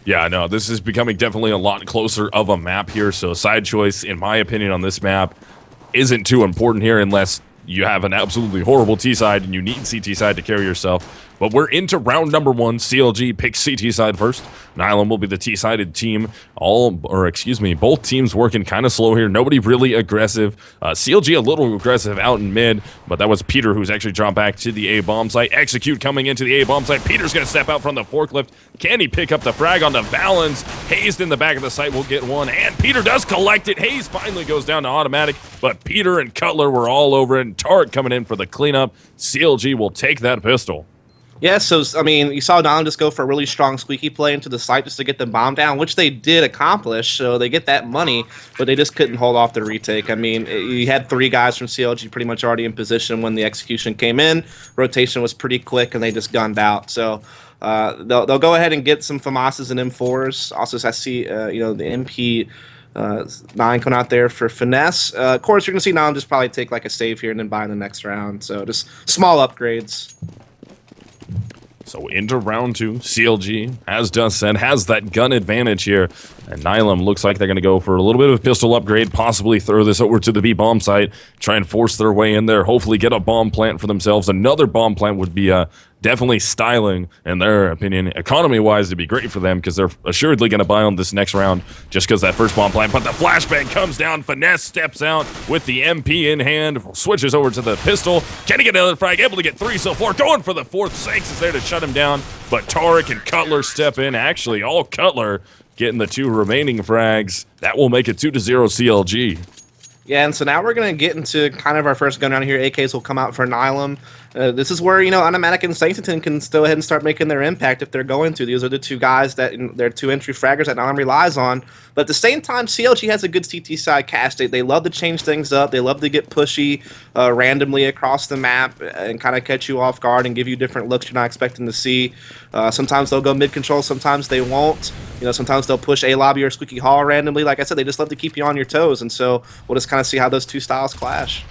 Yeah, no, this is becoming definitely a lot closer of a map here. So side choice, in my opinion, on this map isn't too important here unless you have an absolutely horrible T side and you need CT side to carry yourself. But we're into round number 1. CLG picks CT side first. Nihilum will be the T-sided team. Both teams working kind of slow here. Nobody really aggressive. CLG a little aggressive out in mid, but that was Peter who's actually dropped back to the A-bomb site. Execute coming into the A-bomb site. Peter's going to step out from the forklift. Can he pick up the frag onto Valens? Hayes in the back of the site will get one, and Peter does collect it. Hayes finally goes down to automatic, but Peter and Cutler were all over it, and Tarek coming in for the cleanup. CLG will take that pistol. Yeah, so, I mean, you saw Nihilum just go for a really strong squeaky play into the site just to get the bomb down, which they did accomplish, so they get that money, but they just couldn't hold off the retake. I mean, you had 3 guys from CLG pretty much already in position when the execution came in. Rotation was pretty quick, and they just gunned out. So they'll go ahead and get some FAMASs and M4s. Also, I see, the MP... 9 coming out there for finesse. Of course, you're going to see Nihilum just probably take like a save here and then buy in the next round. So just small upgrades. So into round 2, CLG, as Dust said, has that gun advantage here. And Nihilum looks like they're going to go for a little bit of a pistol upgrade, possibly throw this over to the B-bomb site, try and force their way in there, hopefully get a bomb plant for themselves. Another bomb plant would be definitely styling, in their opinion, economy-wise, to be great for them because they're assuredly going to buy on this next round just because that first bomb plant. But the flashbang comes down. Finesse steps out with the MP in hand, switches over to the pistol. Can he get another frag? Able to get 3 so far. Going for the 4th. Sanks is there to shut him down, but Tarek and Cutler step in. Actually, all Cutler getting the 2 remaining frags. That will make it 2-0 CLG. Yeah, and so now we're going to get into kind of our first gun round here. AKs will come out for Nihilum. This is where, Automatic and Sanctington can still ahead and start making their impact if they're going to. These are the 2 guys that they're 2 entry fraggers that Nihilum relies on. But at the same time, CLG has a good CT side cast. They love to change things up. They love to get pushy randomly across the map and kind of catch you off guard and give you different looks you're not expecting to see. Sometimes they'll go mid-control. Sometimes they won't. Sometimes they'll push A lobby or Squeaky Hall randomly. Like I said, they just love to keep you on your toes. And so we'll just kind of see how those 2 styles clash.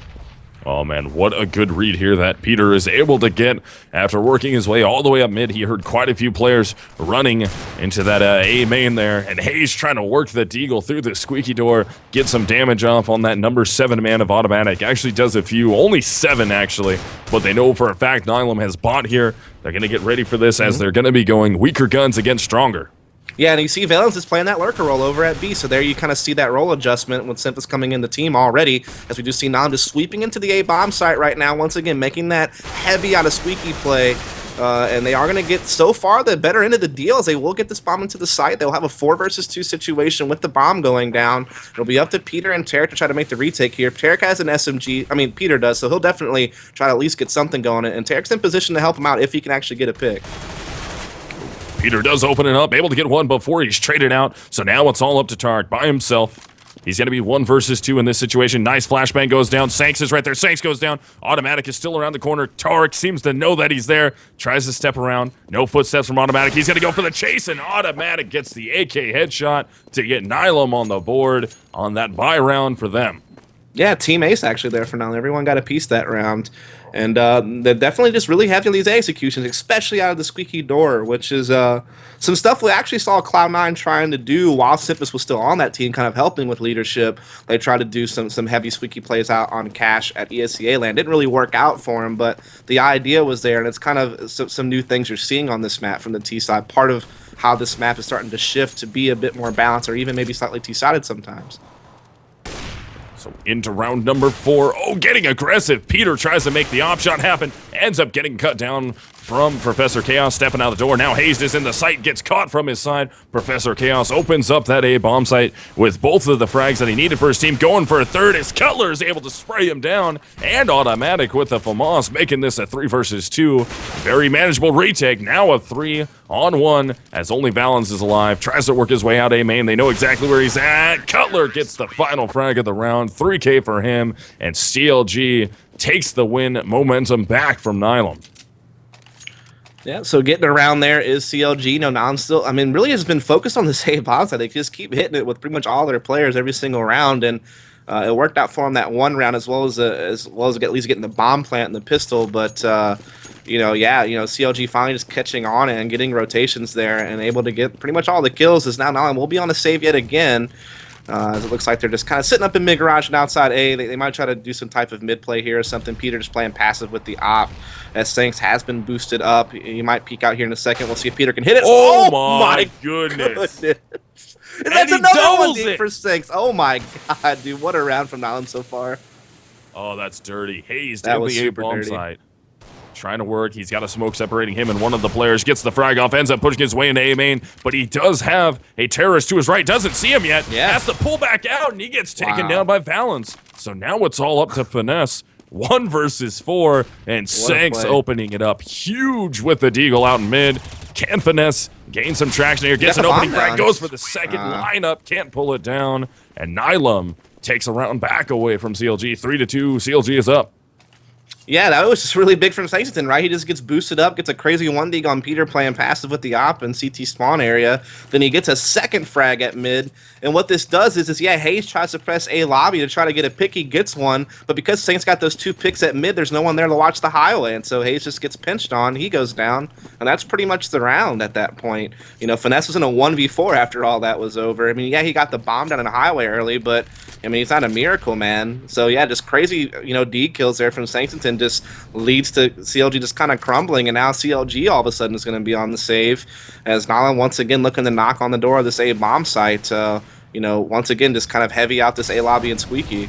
Oh man, what a good read here that Peter is able to get after working his way all the way up mid. He heard quite a few players running into that A main there, and Hayes trying to work the deagle through the squeaky door, get some damage off on that number 7 man of automatic. Actually does a few, only 7 actually, but they know for a fact Nihilum has bought here. They're going to get ready for this as they're going to be going weaker guns against stronger. Yeah, and you see Valens is playing that lurker role over at B, so there you kind of see that role adjustment with Simpus coming in the team already, as we do see Nam just sweeping into the A-bomb site right now, once again making that heavy out of squeaky play, and they are going to get, so far, the better end of the deal, as they will get this bomb into the site. They'll have a 4 versus 2 situation with the bomb going down. It'll be up to Peter and Tarek to try to make the retake here. Tarek has an SMG, Peter does, so he'll definitely try to at least get something going, and Tarek's in position to help him out if he can actually get a pick. Peter does open it up, able to get one before he's traded out. So now it's all up to Tarek by himself. He's going to be 1 versus 2 in this situation. Nice flashbang goes down. Sanks is right there. Sanks goes down. Automatic is still around the corner. Tarek seems to know that he's there. Tries to step around. No footsteps from Automatic. He's going to go for the chase, and Automatic gets the AK headshot to get Nihilum on the board on that buy round for them. Yeah, Team Ace actually there for now. Everyone got a piece that round. And they're definitely just really heavy on these executions, especially out of the squeaky door, which is some stuff we actually saw Cloud9 trying to do while Simpus was still on that team, kind of helping with leadership. They tried to do some heavy squeaky plays out on Cash at ESCA land. Didn't really work out for him, but the idea was there, and it's kind of some new things you're seeing on this map from the T side. Part of how this map is starting to shift to be a bit more balanced, or even maybe slightly T-sided sometimes. So into round number 4. Oh, getting aggressive. Peter tries to make the op shot happen. Ends up getting cut down from Professor Chaos, stepping out the door. Now Hayes is in the site, gets caught from his side. Professor Chaos opens up that A-bomb site with both of the frags that he needed for his team. Going for a 3rd as Cutler is able to spray him down. And Automatic with the FAMAS, making this a 3 versus 2. Very manageable retake. Now a 3-on-1 as only Valens is alive. Tries to work his way out A main. They know exactly where he's at. Cutler gets the final frag of the round. 3K for him. And CLG takes the win momentum back from Nihilum. Yeah, so getting around there is CLG. Nihilum still, really has been focused on this A-bomb side. They just keep hitting it with pretty much all their players every single round. And It worked out for him that one round as well as at least getting the bomb plant and the pistol, but CLG finally just catching on and getting rotations there and able to get pretty much all the kills. Is now Nihilum will be on the save yet again. As it looks like they're just kind of sitting up in mid garage and outside A. They might try to do some type of mid play here or something. Peter just playing passive with the op as Sanks has been boosted up. He might peek out here in a second. We'll see if Peter can hit it. Oh my goodness. And that's another one for Sanks. Oh my god, dude. What a round from Nihilum so far. Oh, that's dirty. Hayes that down was the A super bomb dirty. site. Trying to work. He's got a smoke separating him and one of the players. Gets the frag off. Ends up pushing his way into A main. But he does have a terrorist to his right. Doesn't see him yet. Yeah. Has to pull back out, and he gets taken down by Valens. So now it's all up to Finesse. 1 versus 4. And Sanks opening it up. Huge with the deagle out in mid. Can Finesse gain some traction here? Gets an opening frag. Goes for the second lineup. Can't pull it down. And Nihilum takes a round back away from CLG. 3-2. CLG is up. Yeah, that was just really big from Sexton, right? He just gets boosted up, gets a crazy 1-dig on Peter playing passive with the op in CT spawn area. Then he gets a second frag at mid. And what this does is Hayes tries to press A lobby to try to get a pick. He gets one. But because Saints got those 2 picks at mid, there's no one there to watch the highway. And so Hayes just gets pinched on. He goes down. And that's pretty much the round at that point. Finesse was in a 1v4 after all that was over. I mean, yeah, he got the bomb down in the highway early, but I mean, he's not a miracle, man. So yeah, just crazy, D kills there from Sankton just leads to CLG just kind of crumbling, and now CLG all of a sudden is going to be on the save as Nihilum once again looking to knock on the door of this A bomb site. Once again just kind of heavy out this A lobby and squeaky.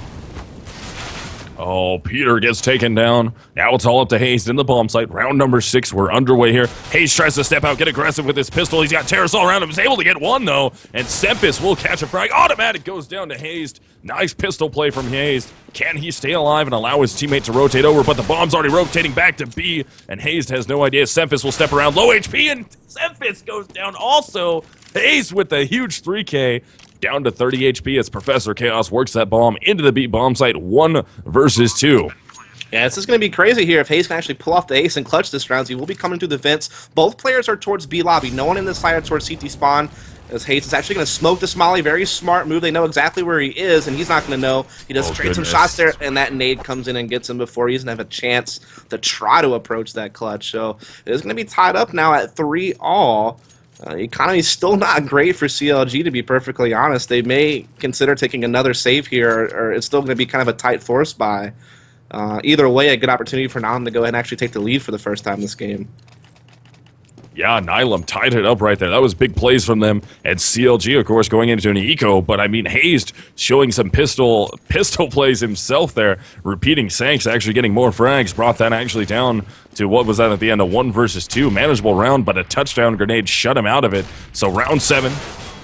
Oh, Peter gets taken down. Now it's all up to Hayes in the bomb site. Round number 6, we're underway here. Hayes tries to step out, get aggressive with his pistol. He's got terrorists all around him. He's able to get one, though. And Sempis will catch a frag. Automatic goes down to Hayes. Nice pistol play from Hayes. Can he stay alive and allow his teammate to rotate over? But the bomb's already rotating back to B. And Hayes has no idea. Sempis will step around. Low HP, and Sempis goes down also. Hayes with a huge 3K. Down to 30 HP as Professor Chaos works that bomb into the B bomb site. 1 versus 2. Yeah, this is going to be crazy here. If Hayes can actually pull off the ace and clutch this round, he will be coming through the vents. Both players are towards B lobby. No one in this side are towards CT spawn. As Hayes is actually going to smoke this molly. Very smart move. They know exactly where he is, and he's not going to know. He does trade some shots there, and that nade comes in and gets him before he doesn't have a chance to try to approach that clutch. So it is going to be tied up now at 3-all. Economy's still not great for CLG, to be perfectly honest. They may consider taking another save here, or it's still going to be kind of a tight force buy. Either way, a good opportunity for Nihilum to go ahead and actually take the lead for the first time this game. Yeah, Nihilum tied it up right there. That was big plays from them. And CLG, of course, going into an eco. But, I mean, Hayes showing some pistol plays himself there. Repeating Sanks, actually getting more frags. Brought that actually down to, what was that at the end, a 1 versus 2. Manageable round, but a touchdown grenade shut him out of it. So, round 7.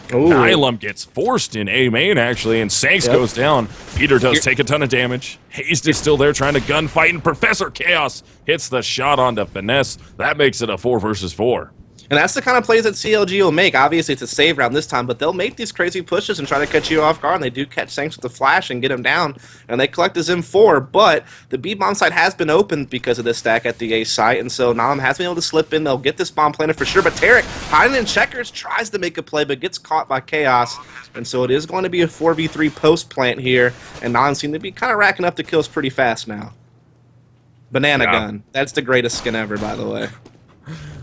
Nihilum gets forced in A main, actually, and Sanks goes down. Peter does take a ton of damage. Hayes is still there trying to gunfight, and Professor Chaos hits the shot onto Finesse. That makes it a 4 versus 4. And that's the kind of plays that CLG will make. Obviously, it's a save round this time, but they'll make these crazy pushes and try to catch you off guard. And they do catch Sanks with the flash and get him down, and they collect his M4. But the B bomb site has been opened because of this stack at the A site, and so Nihilum has been able to slip in. They'll get this bomb planted for sure. But Tarek, hiding in checkers, tries to make a play, but gets caught by Chaos. And so it is going to be a 4v3 post plant here, and Nihilum seem to be kind of racking up the kills pretty fast now. Banana gun. That's the greatest skin ever, by the way.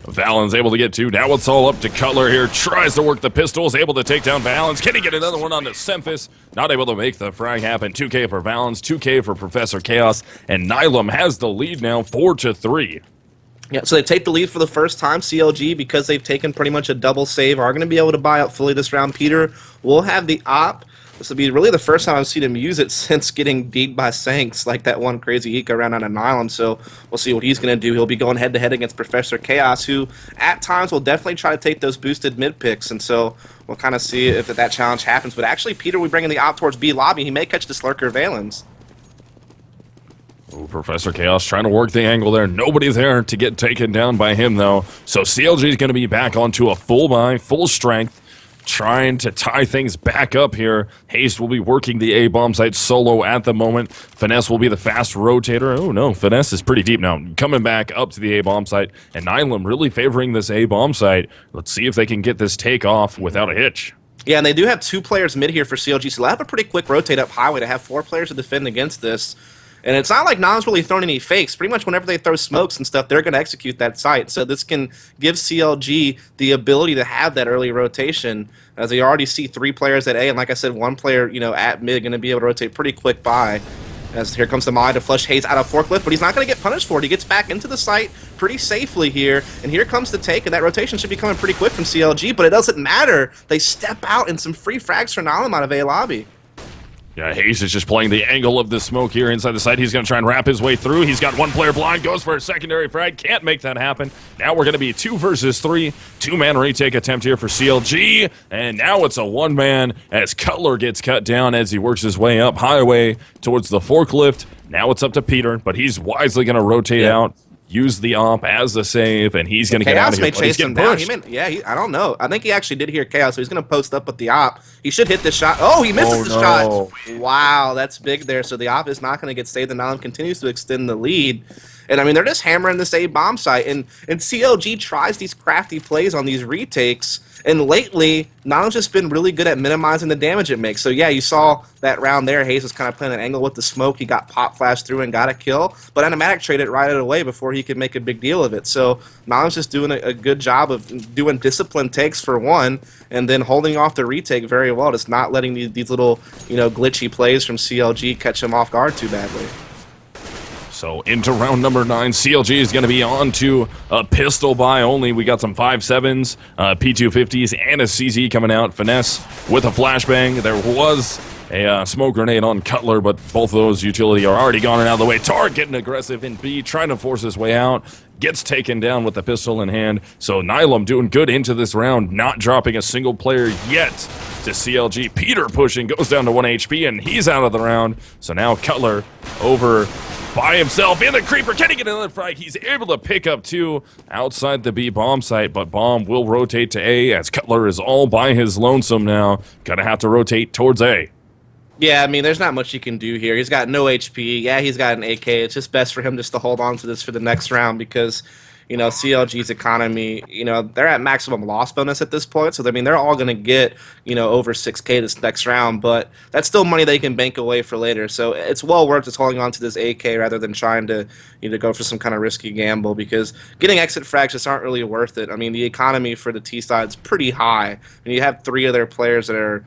Valens able to get 2. Now it's all up to Cutler here. Tries to work the pistols. Able to take down Valens. Can he get another one onto Semphis? Not able to make the frag happen. 2K for Valens. 2K for Professor Chaos. And Nihilum has the lead now 4-3. Yeah, so they take the lead for the first time. CLG, because they've taken pretty much a double save, are going to be able to buy out fully this round. Peter will have the op. This will be really the first time I've seen him use it since getting beat by Sanks, like that one crazy eco round on an island. So we'll see what he's going to do. He'll be going head-to-head against Professor Chaos, who at times will definitely try to take those boosted mid picks. And so we'll kind of see if that challenge happens. But actually, Peter will be bringing the op towards B lobby. He may catch this lurker Valens. Ooh, Professor Chaos trying to work the angle there. Nobody there to get taken down by him, though. So CLG is going to be back onto a full buy, full strength, trying to tie things back up here. Hayes will be working the A bomb site solo at the moment. Finesse will be the fast rotator. Oh no, Finesse is pretty deep now. Coming back up to the A bomb site, and Nihilum really favoring this A bomb site. Let's see if they can get this take off without a hitch. Yeah, and they do have 2 players mid here for CLG, so they'll have a pretty quick rotate up highway to have 4 players to defend against this. And it's not like Nom's really throwing any fakes. Pretty much whenever they throw smokes and stuff, they're going to execute that site. So this can give CLG the ability to have that early rotation, as they already see 3 players at A, and like I said, 1 player, at mid going to be able to rotate pretty quick by. As here comes the Molly to flush Hayes out of forklift, but he's not going to get punished for it. He gets back into the site pretty safely here, and here comes the take, and that rotation should be coming pretty quick from CLG, but it doesn't matter. They step out in some free frags for Nihilum out of A lobby. Yeah, Hayes is just playing the angle of the smoke here inside the site. He's going to try and wrap his way through. He's got 1 player blind, goes for a secondary frag. Can't make that happen. Now we're going to be 2 versus 3. 2-man retake attempt here for CLG. And now it's a 1-man as Cutler gets cut down as he works his way up highway towards the forklift. Now it's up to Peter, but he's wisely going to rotate out. Use the op as the save, and he's going to get out of here. Chaos may chase him down. I don't know. I think he actually did hear Chaos, so he's going to post up with the op. He should hit this shot. Oh, he misses the shot. Wow, that's big there. So the op is not going to get saved, and Nihilum continues to extend the lead. And, I mean, they're just hammering this A bomb site, and CLG tries these crafty plays on these retakes, and lately, Nihilum's just been really good at minimizing the damage it makes. So, yeah, you saw that round there. Hayes was kind of playing an angle with the smoke. He got pop flashed through and got a kill, but Animatic traded right away before he could make a big deal of it. So, Nihilum's just doing a good job of doing disciplined takes for one, and then holding off the retake very well, just not letting these little, glitchy plays from CLG catch him off guard too badly. So into round number 9, CLG is going to be on to a pistol buy only. We got some 5.7s, P250s, and a CZ coming out. Finesse with a flashbang. There was a smoke grenade on Cutler, but both of those utility are already gone and out of the way. Tark getting aggressive in B, trying to force his way out. Gets taken down with the pistol in hand. So Nihilum doing good into this round, not dropping a single player yet to CLG. Peter pushing, goes down to 1 HP, and he's out of the round. So now Cutler over by himself in the creeper. Can he get another frag? He's able to pick up 2 outside the B bomb site, but bomb will rotate to A as Cutler is all by his lonesome now. Gonna have to rotate towards A. Yeah, I mean, there's not much you can do here. He's got no HP. Yeah, he's got an AK. It's just best for him just to hold on to this for the next round because, CLG's economy, they're at maximum loss bonus at this point. So, I mean, they're all going to get, over 6K this next round. But that's still money they can bank away for later. So it's well worth just holding on to this AK rather than trying to, go for some kind of risky gamble because getting exit frags just aren't really worth it. I mean, the economy for the T side is pretty high. And you have 3 of their players that are,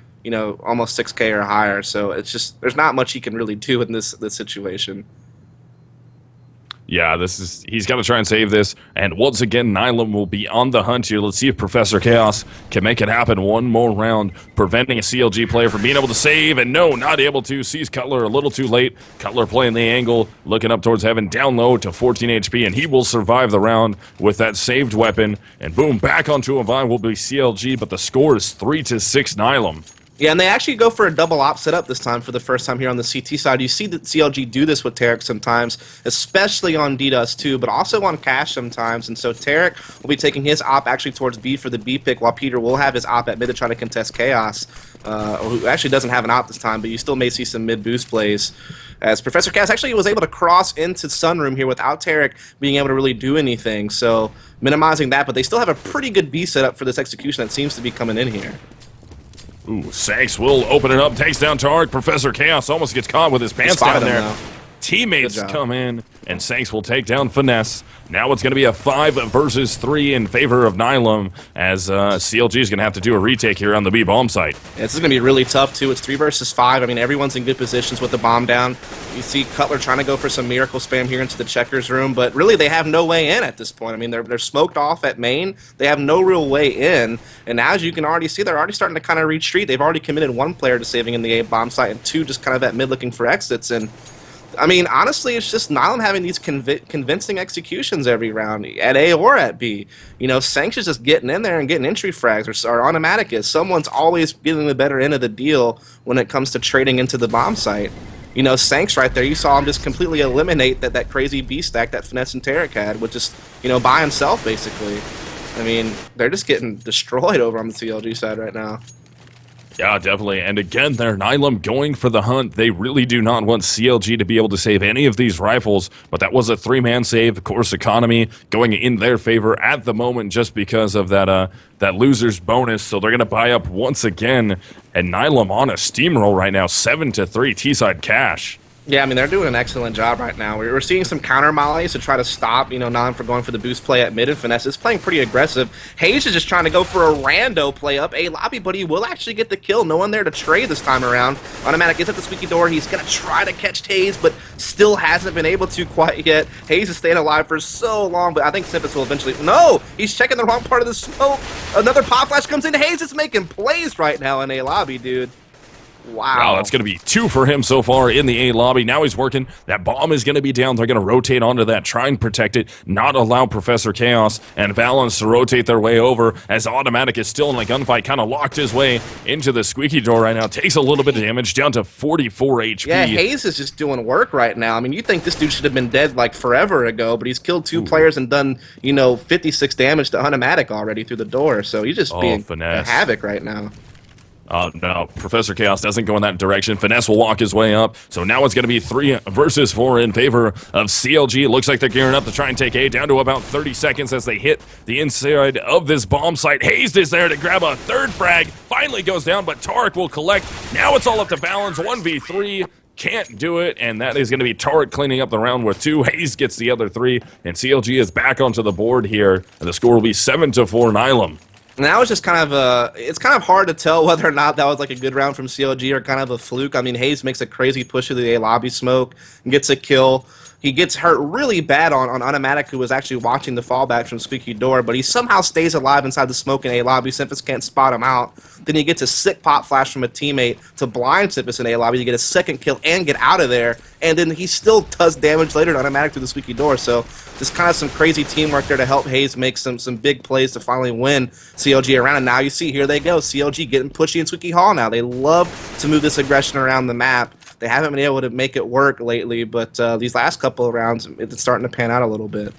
almost 6K or higher. So it's just, there's not much he can really do in this situation. Yeah, he's got to try and save this. And once again, Nihilum will be on the hunt here. Let's see if Professor Chaos can make it happen one more round, preventing a CLG player from being able to save. And no, not able to. Sees Cutler a little too late. Cutler playing the angle, looking up towards heaven, down low to 14 HP, and he will survive the round with that saved weapon. And boom, back onto a vine will be CLG, but the score is 3-6 Nihilum. Yeah, and they actually go for a double op setup this time for the first time here on the CT side. You see that CLG do this with Tarek sometimes, especially on DDoS too, but also on Cash sometimes. And so Tarek will be taking his op actually towards B for the B pick, while Peter will have his op at mid to try to contest Chaos, who actually doesn't have an op this time, but you still may see some mid boost plays. As Professor Chaos actually was able to cross into Sunroom here without Tarek being able to really do anything. So minimizing that, but they still have a pretty good B setup for this execution that seems to be coming in here. Ooh, Sanks will open it up, takes down Tark. Professor Chaos almost gets caught with his pants down there. Teammates come in, and Sanks will take down Finesse. Now it's going to be a 5 versus 3 in favor of Nihilum, as CLG is going to have to do a retake here on the B bomb site. Yeah, this is going to be really tough, too. It's 3 versus 5. I mean, everyone's in good positions with the bomb down. You see Cutler trying to go for some miracle spam here into the checkers room, but really they have no way in at this point. I mean, they're smoked off at main. They have no real way in, and as you can already see, they're already starting to kind of retreat. They've already committed 1 player to saving in the A bomb site and 2 just kind of at mid looking for exits, and I mean, honestly, it's just Nihilum having these convincing executions every round, at A or at B. Sanks is just getting in there and getting entry frags, or Automatic is. Someone's always getting the better end of the deal when it comes to trading into the bomb site. Sanks right there, you saw him just completely eliminate that crazy B stack that Finesse and Tarek had with just, by himself, basically. I mean, they're just getting destroyed over on the CLG side right now. Yeah, definitely. And again, there, Nihilum going for the hunt. They really do not want CLG to be able to save any of these rifles, but that was a three-man save. Of course, economy going in their favor at the moment just because of that loser's bonus. So they're going to buy up once again. And Nihilum on a steamroll right now, 7-3 T-side cash. Yeah, I mean, they're doing an excellent job right now. We're seeing some counter mollies to try to stop, Nihilum for going for the boost play at mid, and Finesse is playing pretty aggressive. Hayes is just trying to go for a rando play up A lobby, but he will actually get the kill. No one there to trade this time around. Automatic gets at the squeaky door. He's going to try to catch Hayes, but still hasn't been able to quite yet. Hayes is staying alive for so long, but I think Simpus will eventually... No! He's checking the wrong part of the smoke. Another pop flash comes in. Hayes is making plays right now in A lobby, dude. Wow, that's going to be 2 for him so far in the A lobby. Now he's working. That bomb is going to be down. They're going to rotate onto that, try and protect it, not allow Professor Chaos and Valens to rotate their way over as Automatic is still in a gunfight, kind of locked his way into the squeaky door right now. Takes a little bit of damage, down to 44 HP. Yeah, Hayes is just doing work right now. I mean, you think this dude should have been dead like forever ago, but he's killed 2 players and done, 56 damage to Automatic already through the door. So he's just being finesse. havoc right now. No, Professor Chaos doesn't go in that direction. Finesse will walk his way up. So now it's going to be 3 versus 4 in favor of CLG. It looks like they're gearing up to try and take A, down to about 30 seconds as they hit the inside of this bomb site. Hayes is there to grab a 3rd frag. Finally goes down, but Tarek will collect. Now it's all up to Balance. 1v3. Can't do it, and that is going to be Tarek cleaning up the round with 2. Hayes gets the other 3, and CLG is back onto the board here. And the score will be 7-4 Nihilum. Now it's just kind of it's kind of hard to tell whether or not that was like a good round from CLG or kind of a fluke. I mean, Hayes makes a crazy push through the A lobby smoke and gets a kill. He gets hurt really bad on Automatic, who was actually watching the fallback from Squeaky Door, but he somehow stays alive inside the smoke in A lobby. Simpus can't spot him out. Then he gets a sick pop flash from a teammate to blind Simpus in A lobby to get a 2nd kill and get out of there. And then he still does damage later to Automatic through the Squeaky Door. So just kind of some crazy teamwork there to help Hayes make some big plays to finally win CLG around. And now you see, here they go. CLG getting pushy in Squeaky Hall now. They love to move this aggression around the map. They haven't been able to make it work lately, but these last couple of rounds, it's starting to pan out a little bit.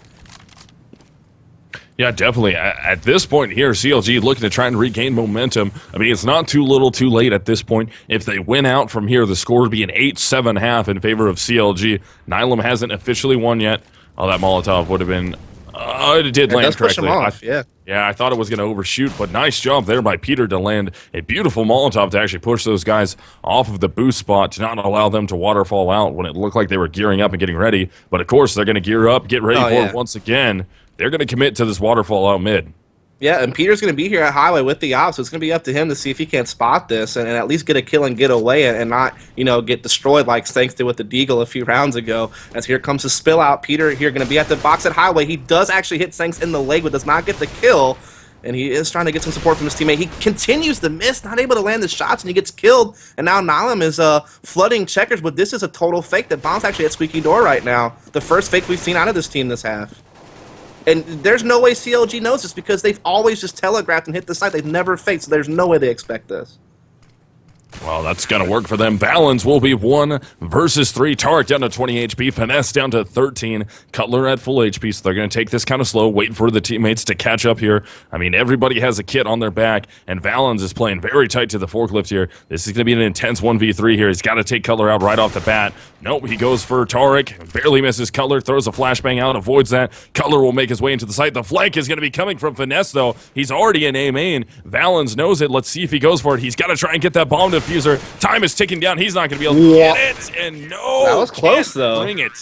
Yeah, definitely. At this point here, CLG looking to try and regain momentum. I mean, it's not too little too late at this point. If they win out from here, the score would be an 8-7 half in favor of CLG. Nihilum hasn't officially won yet. Oh, that Molotov would have been... it did land does push correctly. him off, yeah. Yeah, I thought it was going to overshoot, but nice job there by Peter to land a beautiful Molotov to actually push those guys off of the boost spot to not allow them to waterfall out when it looked like they were gearing up and getting ready. But of course, they're going to gear up, get ready for it once again. They're going to commit to this waterfall out mid. Yeah, and Peter's going to be here at Highway with the ops, so it's going to be up to him to see if he can't spot this and at least get a kill and get away and not, get destroyed like Stanks did with the Deagle a few rounds ago. As here comes the spill out. Peter here going to be at the box at Highway. He does actually hit Stanks in the leg, but does not get the kill. And he is trying to get some support from his teammate. He continues to miss, not able to land the shots, and he gets killed. And now Nihilum is flooding checkers, but this is a total fake. That bomb's actually at Squeaky Door right now. The first fake we've seen out of this team this half. And there's no way CLG knows this because they've always just telegraphed and hit the site. They've never faked, so there's no way they expect this. Well, that's going to work for them. Balance will be 1 versus 3. Tarek down to 20 HP. Finesse down to 13. Cutler at full HP, so they're going to take this kind of slow, wait for the teammates to catch up here. I mean, everybody has a kit on their back, and Valens is playing very tight to the forklift here. This is going to be an intense 1v3 here. He's got to take Cutler out right off the bat. Nope, he goes for Tarek. Barely misses Cutler. Throws a flashbang out, avoids that. Cutler will make his way into the site. The flank is going to be coming from Finesse, though. He's already in A main. Valens knows it. Let's see if he goes for it. He's got to try and get that bomb diffuser. Time is ticking down. He's not going to be able to get it. And no, that was close, though. Bring it.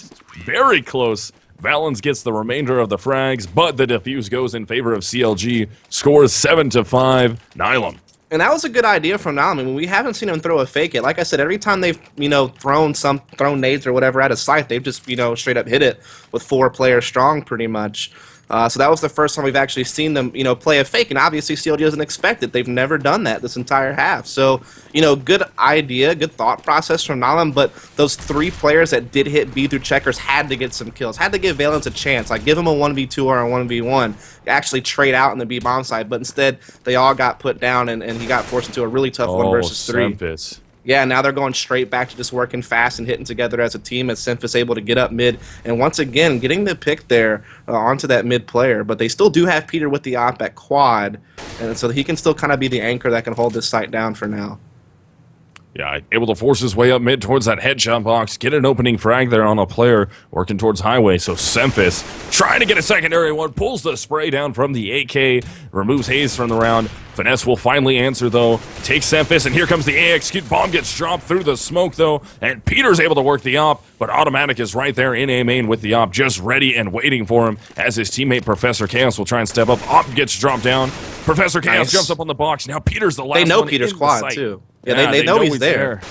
Very close. Valens gets the remainder of the frags, but the defuse goes in favor of CLG. Scores 7-5. Nihilum. And that was a good idea from Nihilum. I mean, we haven't seen him throw a fake yet. Like I said, every time they've, thrown nades or whatever at a site, they've just, straight up hit it with 4 players strong pretty much. So that was the first time we've actually seen them, play a fake. And obviously CLG doesn't expect it. They've never done that this entire half. So, good idea, good thought process from Nihilum. But those 3 players that did hit B through checkers had to get some kills. Had to give Valens a chance. Like, give him a 1v2 or a 1v1. Actually trade out in the B bomb side. But instead, they all got put down, and he got forced into a really tough 1 versus 3. Sempis. Yeah, now they're going straight back to just working fast and hitting together as a team as Simphis able to get up mid. And once again, getting the pick there onto that mid player. But they still do have Peter with the op at quad. And so he can still kind of be the anchor that can hold this site down for now. Yeah, able to force his way up mid towards that headshot box, get an opening frag there on a player working towards highway. So Simphis trying to get a secondary one, pulls the spray down from the AK, removes Hayes from the round. Finesse will finally answer though, takes Simphis, and here comes the AX. Bomb gets dropped through the smoke though, and Peter's able to work the op, but Automatic is right there in A main with the op, just ready and waiting for him as his teammate Professor Chaos will try and step up. Op gets dropped down. Professor Chaos jumps up on the box. Now Peter's the last one. They know Peter's quad too. Yeah, they know he's there.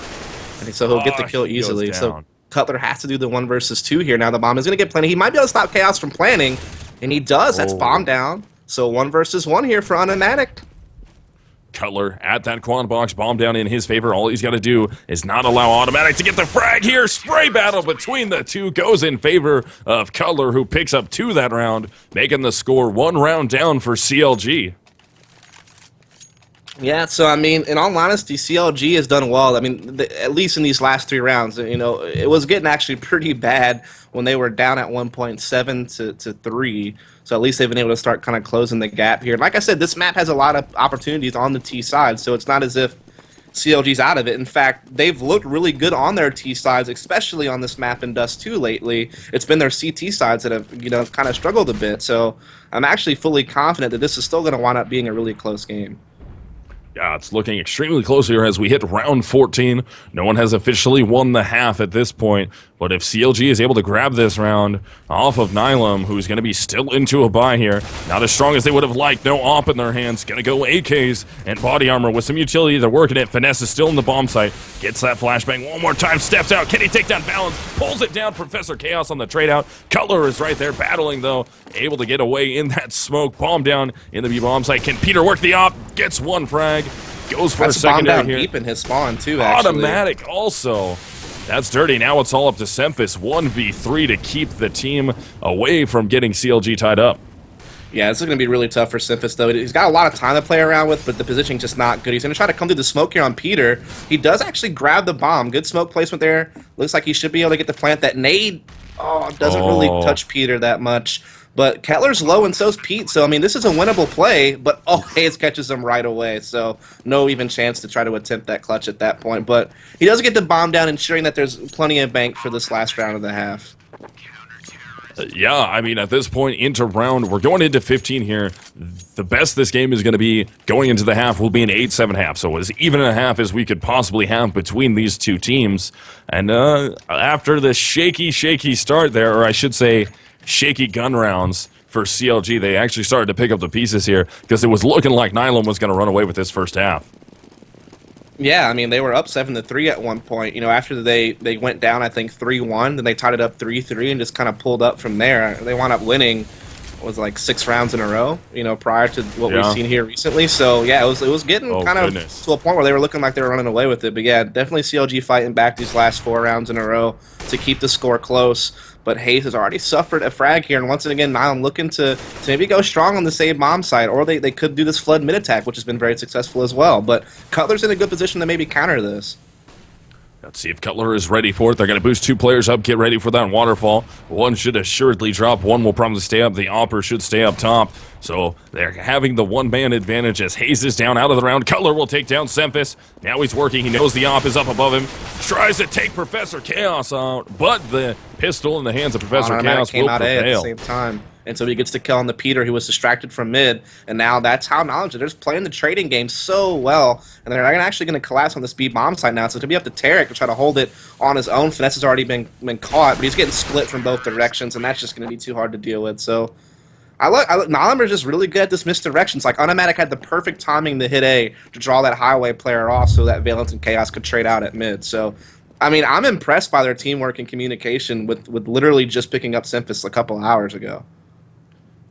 And so he'll get the kill easily. So Cutler has to do the 1 versus 2 here. Now the bomb is going to get planted. He might be able to stop Chaos from planting, and he does. That's bomb down. So 1 versus 1 here for Automatic. Cutler at that quad box, bomb down in his favor. All he's got to do is not allow Automatic to get the frag here. Spray battle between the two goes in favor of Cutler, who picks up 2 that round, making the score 1 round down for CLG. Yeah, so I mean, in all honesty, CLG has done well. I mean, at least in these last 3 rounds, you know, it was getting actually pretty bad when they were down at 1.7 to 3. So at least they've been able to start kind of closing the gap here. Like I said, this map has a lot of opportunities on the T side, so it's not as if CLG's out of it. In fact, they've looked really good on their T sides, especially on this map in Dust 2 lately. It's been their CT sides that have, you know, kind of struggled a bit. So I'm actually fully confident that this is still going to wind up being a really close game. Yeah, it's looking extremely close here as we hit round 14. No one has officially won the half at this point, but if CLG is able to grab this round off of Nihilum, who's going to be still into a bye here, not as strong as they would have liked, no op in their hands, going to go AKs and body armor with some utility. They're working it. Finesse is still in the bomb site, gets that flashbang one more time, steps out. Can he take down balance? Pulls it down. Professor Chaos on the trade out. Cutler is right there battling though, able to get away in that smoke. Bomb down in the B bomb site. Can Peter work the op? Gets 1 frag. Goes for a secondary bomb down here. Deep in his spawn too. Actually. Automatic also. That's dirty. Now it's all up to Simphis 1v3 to keep the team away from getting CLG tied up. Yeah, this is going to be really tough for Simphis, though. He's got a lot of time to play around with, but the positioning's just not good. He's going to try to come through the smoke here on Peter. He does actually grab the bomb. Good smoke placement there. Looks like he should be able to get the plant. That nade doesn't really touch Peter that much. But Kettler's low and so's Pete, so I mean this is a winnable play, but Hayes catches him right away, so no even chance to try to attempt that clutch at that point. But he does get the bomb down, ensuring that there's plenty of bank for this last round of the half. Yeah, I mean, at this point into round, we're going into 15 here. The best this game is going to be going into the half will be an 8-7 half. So as even a half as we could possibly have between these two teams. And after the shaky start there, or I should say shaky gun rounds for CLG, they actually started to pick up the pieces here because it was looking like Nihilum was going to run away with this first half. Yeah, I mean, they were up 7-3 at one point. You know, after they went down, I think 3-1, then they tied it up 3-3 and just kind of pulled up from there. They wound up winning, was like 6 rounds in a row, you know, prior to what we've seen here recently. So, yeah, it was getting of to a point where they were looking like they were running away with it. But, yeah, definitely CLG fighting back these last 4 rounds in a row to keep the score close. But Hayes has already suffered a frag here, and once again, Nihilum looking to maybe go strong on the save bomb side, or they could do this flood mid attack, which has been very successful as well. But Cutler's in a good position to maybe counter this. Let's see if Cutler is ready for it. They're going to boost 2 players up, get ready for that waterfall. One should assuredly drop, one will probably stay up. The Opper should stay up top. So they're having the 1-man advantage as Hayes is down out of the round. Cutler will take down Simphis. Now he's working. He knows the Op is up above him. Tries to take Professor Chaos out, but the pistol in the hands of Professor Chaos will prevail. At the same time. And so he gets to kill on the Peter, who was distracted from mid. And now that's how Knowledge, they're just playing the trading game so well. And they're actually going to collapse on the speed bomb side now. So it's going to be up to Tarek to try to hold it on his own. Finesse has already been caught, but he's getting split from both directions. And that's just going to be too hard to deal with. So I look Nihilum are just really good at this misdirections. Like, Automatic had the perfect timing to hit A to draw that highway player off so that Valence and Chaos could trade out at mid. So, I mean, I'm impressed by their teamwork and communication with literally just picking up Simphis a couple hours ago.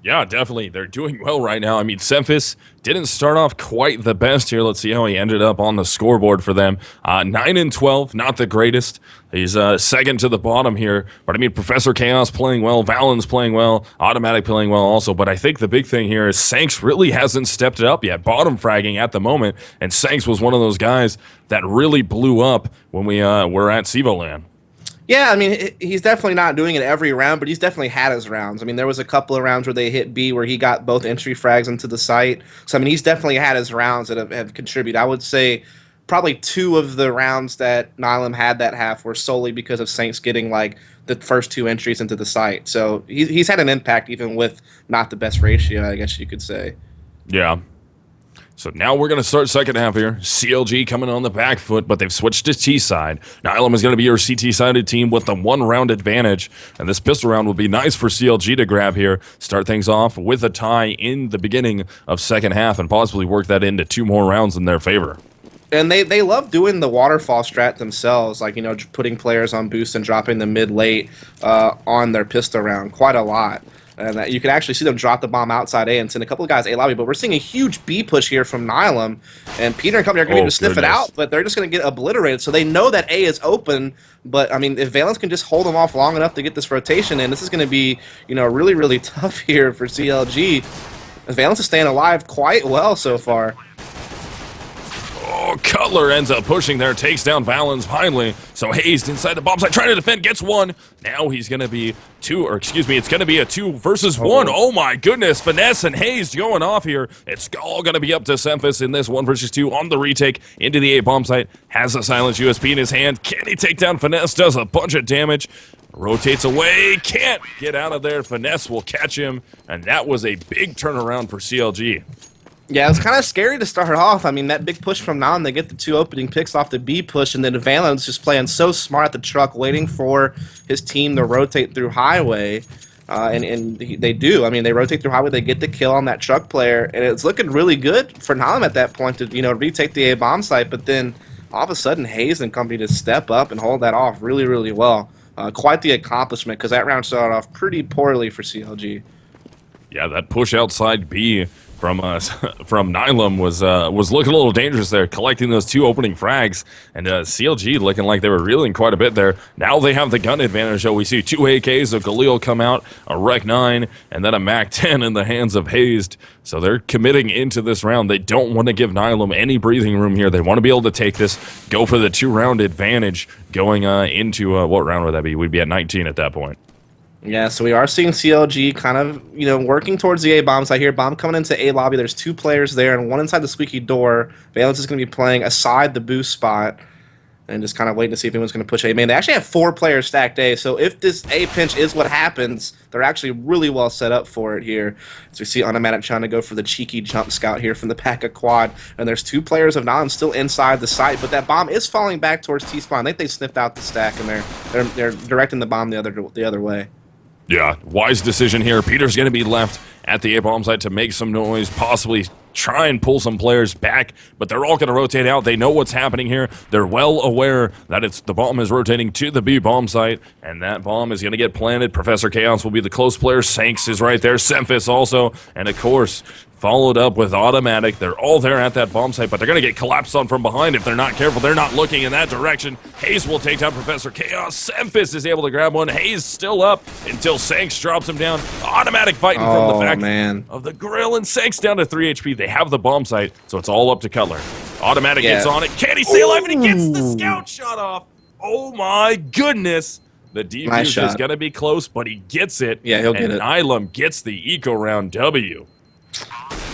Yeah, definitely. They're doing well right now. I mean, Semphis didn't start off quite the best here. Let's see how he ended up on the scoreboard for them. 9 and 12, not the greatest. He's second to the bottom here. But I mean, Professor Chaos playing well, Valen's playing well, Automatic playing well also. But I think the big thing here is Sanks really hasn't stepped it up yet. Bottom fragging at the moment, and Sanks was one of those guys that really blew up when we were at CEVO Land. Yeah, I mean, he's definitely not doing it every round, but he's definitely had his rounds. I mean, there was a couple of rounds where they hit B where he got both entry frags into the site. So, I mean, he's definitely had his rounds that have contributed. I would say probably 2 of the rounds that Nihilum had that half were solely because of Saints getting, like, the first 2 entries into the site. So, he's had an impact even with not the best ratio, I guess you could say. Yeah. So now we're going to start second half here. CLG coming on the back foot, but they've switched to T side. Nihilum is going to be your CT-sided team with the 1-round advantage, and this pistol round will be nice for CLG to grab here. Start things off with a tie in the beginning of second half and possibly work that into 2 more rounds in their favor. And they love doing the waterfall strat themselves, like, you know, putting players on boost and dropping them mid-late on their pistol round quite a lot. And you can actually see them drop the bomb outside A and send a couple of guys A lobby. But we're seeing a huge B push here from Nihilum. And Peter and company are going to be able to sniff it out, but they're just going to get obliterated. So they know that A is open. But, I mean, if Valence can just hold them off long enough to get this rotation in, this is going to be, you know, really, really tough here for CLG. Valence is staying alive quite well so far. Oh, Cutler ends up pushing there, takes down Valens finally. So Hazed inside the bomb site, trying to defend, gets 1. Now he's going to be it's going to be a 2 versus 1. Oh my goodness, Finesse and Hazed going off here. It's all going to be up to Semphis in this 1 versus 2 on the retake into the A bomb site. Has a silenced USP in his hand. Can he take down Finesse? Does a bunch of damage. Rotates away, can't get out of there. Finesse will catch him, and that was a big turnaround for CLG. Yeah, it's kind of scary to start off. I mean, that big push from Nan, they get the 2 opening picks off the B push, and then Valence just playing so smart at the truck, waiting for his team to rotate through highway. They do. I mean, they rotate through highway, they get the kill on that truck player, and it's looking really good for Nihilum at that point to, you know, retake the A bomb site, but then all of a sudden, Hayes and company just step up and hold that off really, really well. Quite the accomplishment, because that round started off pretty poorly for CLG. Yeah, that push outside B from Nihilum was looking a little dangerous there, collecting those 2 opening frags, and CLG looking like they were reeling quite a bit there. Now they have the gun advantage, though. We see 2 AKs, a Galil come out, a Rec 9, and then a Mac 10 in the hands of Hazed. So they're committing into this round. They don't want to give Nihilum any breathing room here. They want to be able to take this, go for the 2-round advantage going into, what round would that be? We'd be at 19 at that point. Yeah, so we are seeing CLG kind of, you know, working towards the A bomb site here. Bomb coming into A lobby. There's 2 players there, and 1 inside the squeaky door. Valence is going to be playing aside the boost spot and just kind of waiting to see if anyone's going to push A main. They actually have 4 players stacked A, so if this A pinch is what happens, they're actually really well set up for it here. As we see Automatic trying to go for the cheeky jump scout here from the pack of quad, and there's 2 players of Nihilum still inside the site, but that bomb is falling back towards T-spawn. I think they sniffed out the stack, and they're directing the bomb the other way. Yeah, wise decision here. Peter's going to be left at the A-bomb site to make some noise, possibly try and pull some players back, but they're all going to rotate out. They know what's happening here. They're well aware that the bomb is rotating to the B bomb site, and that bomb is going to get planted. Professor Chaos will be the close player. Sanks is right there. Semphis also, and of course, followed up with Automatic. They're all there at that bomb site, but they're going to get collapsed on from behind if they're not careful. They're not looking in that direction. Hayes will take down Professor Chaos. Semphis is able to grab one. Hayes still up until Sanks drops him down. Automatic fighting from the back of the grill, and Sanks down to 3 HP. They have the bomb site, so it's all up to Cutler. Automatic gets on it. Can he stay alive? And he gets the scout shot off. Oh my goodness. The defuse is going to be close, but he gets it. Yeah, he'll get it. And Nihilum gets the eco round W.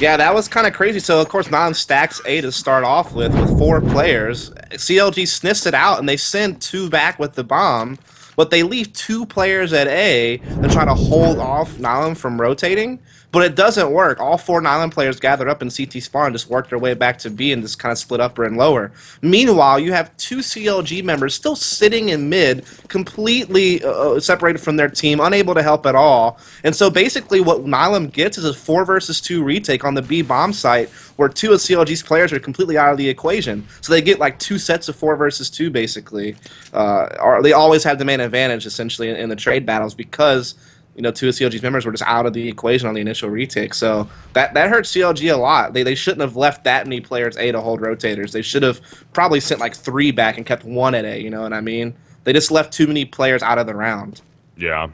Yeah, that was kind of crazy. So, of course, Nihilum stacks A to start off with 4 players. CLG sniffs it out, and they send 2 back with the bomb. But they leave 2 players at A and try to hold off Nihilum from rotating. But it doesn't work. All 4 Nihilum players gathered up in CT spawn, just worked their way back to B and just kind of split upper and lower. Meanwhile, you have 2 CLG members still sitting in mid, completely separated from their team, unable to help at all. And so basically what Nihilum gets is a 4 versus 2 retake on the B bomb site, where 2 of CLG's players are completely out of the equation. So they get like 2 sets of 4 versus 2, basically. Or they always have the main advantage, essentially, in the trade battles, because two of CLG's members were just out of the equation on the initial retake. So that hurt CLG a lot. They shouldn't have left that many players A to hold rotators. They should have probably sent like 3 back and kept 1 at A, you know what I mean? They just left too many players out of the round. Yeah.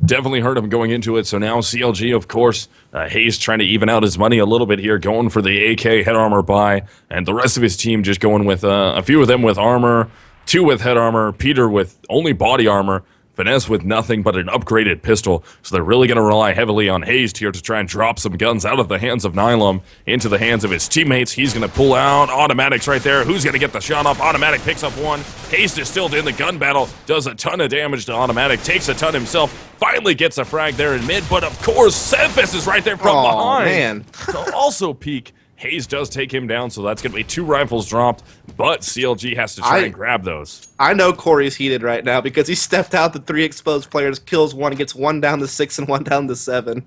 Definitely hurt him going into it. So now CLG, of course, Hayes trying to even out his money a little bit here, going for the AK head armor buy, and the rest of his team just going with a few of them with armor, 2 with head armor, Peter with only body armor, Finesse with nothing but an upgraded pistol. So they're really going to rely heavily on Hayes here to try and drop some guns out of the hands of Nihilum into the hands of his teammates. He's going to pull out automatics right there. Who's going to get the shot off? Automatic picks up 1. Hayes is still in the gun battle, does a ton of damage to Automatic, takes a ton himself, finally gets a frag there in mid, but of course, Semphis is right there from behind. Man. So also peek. Hayes does take him down, so that's going to be 2 rifles dropped, but CLG has to try and grab those. I know Corey's heated right now because he stepped out the 3 exposed players, kills 1, gets 1 down to 6 and 1 down to 7.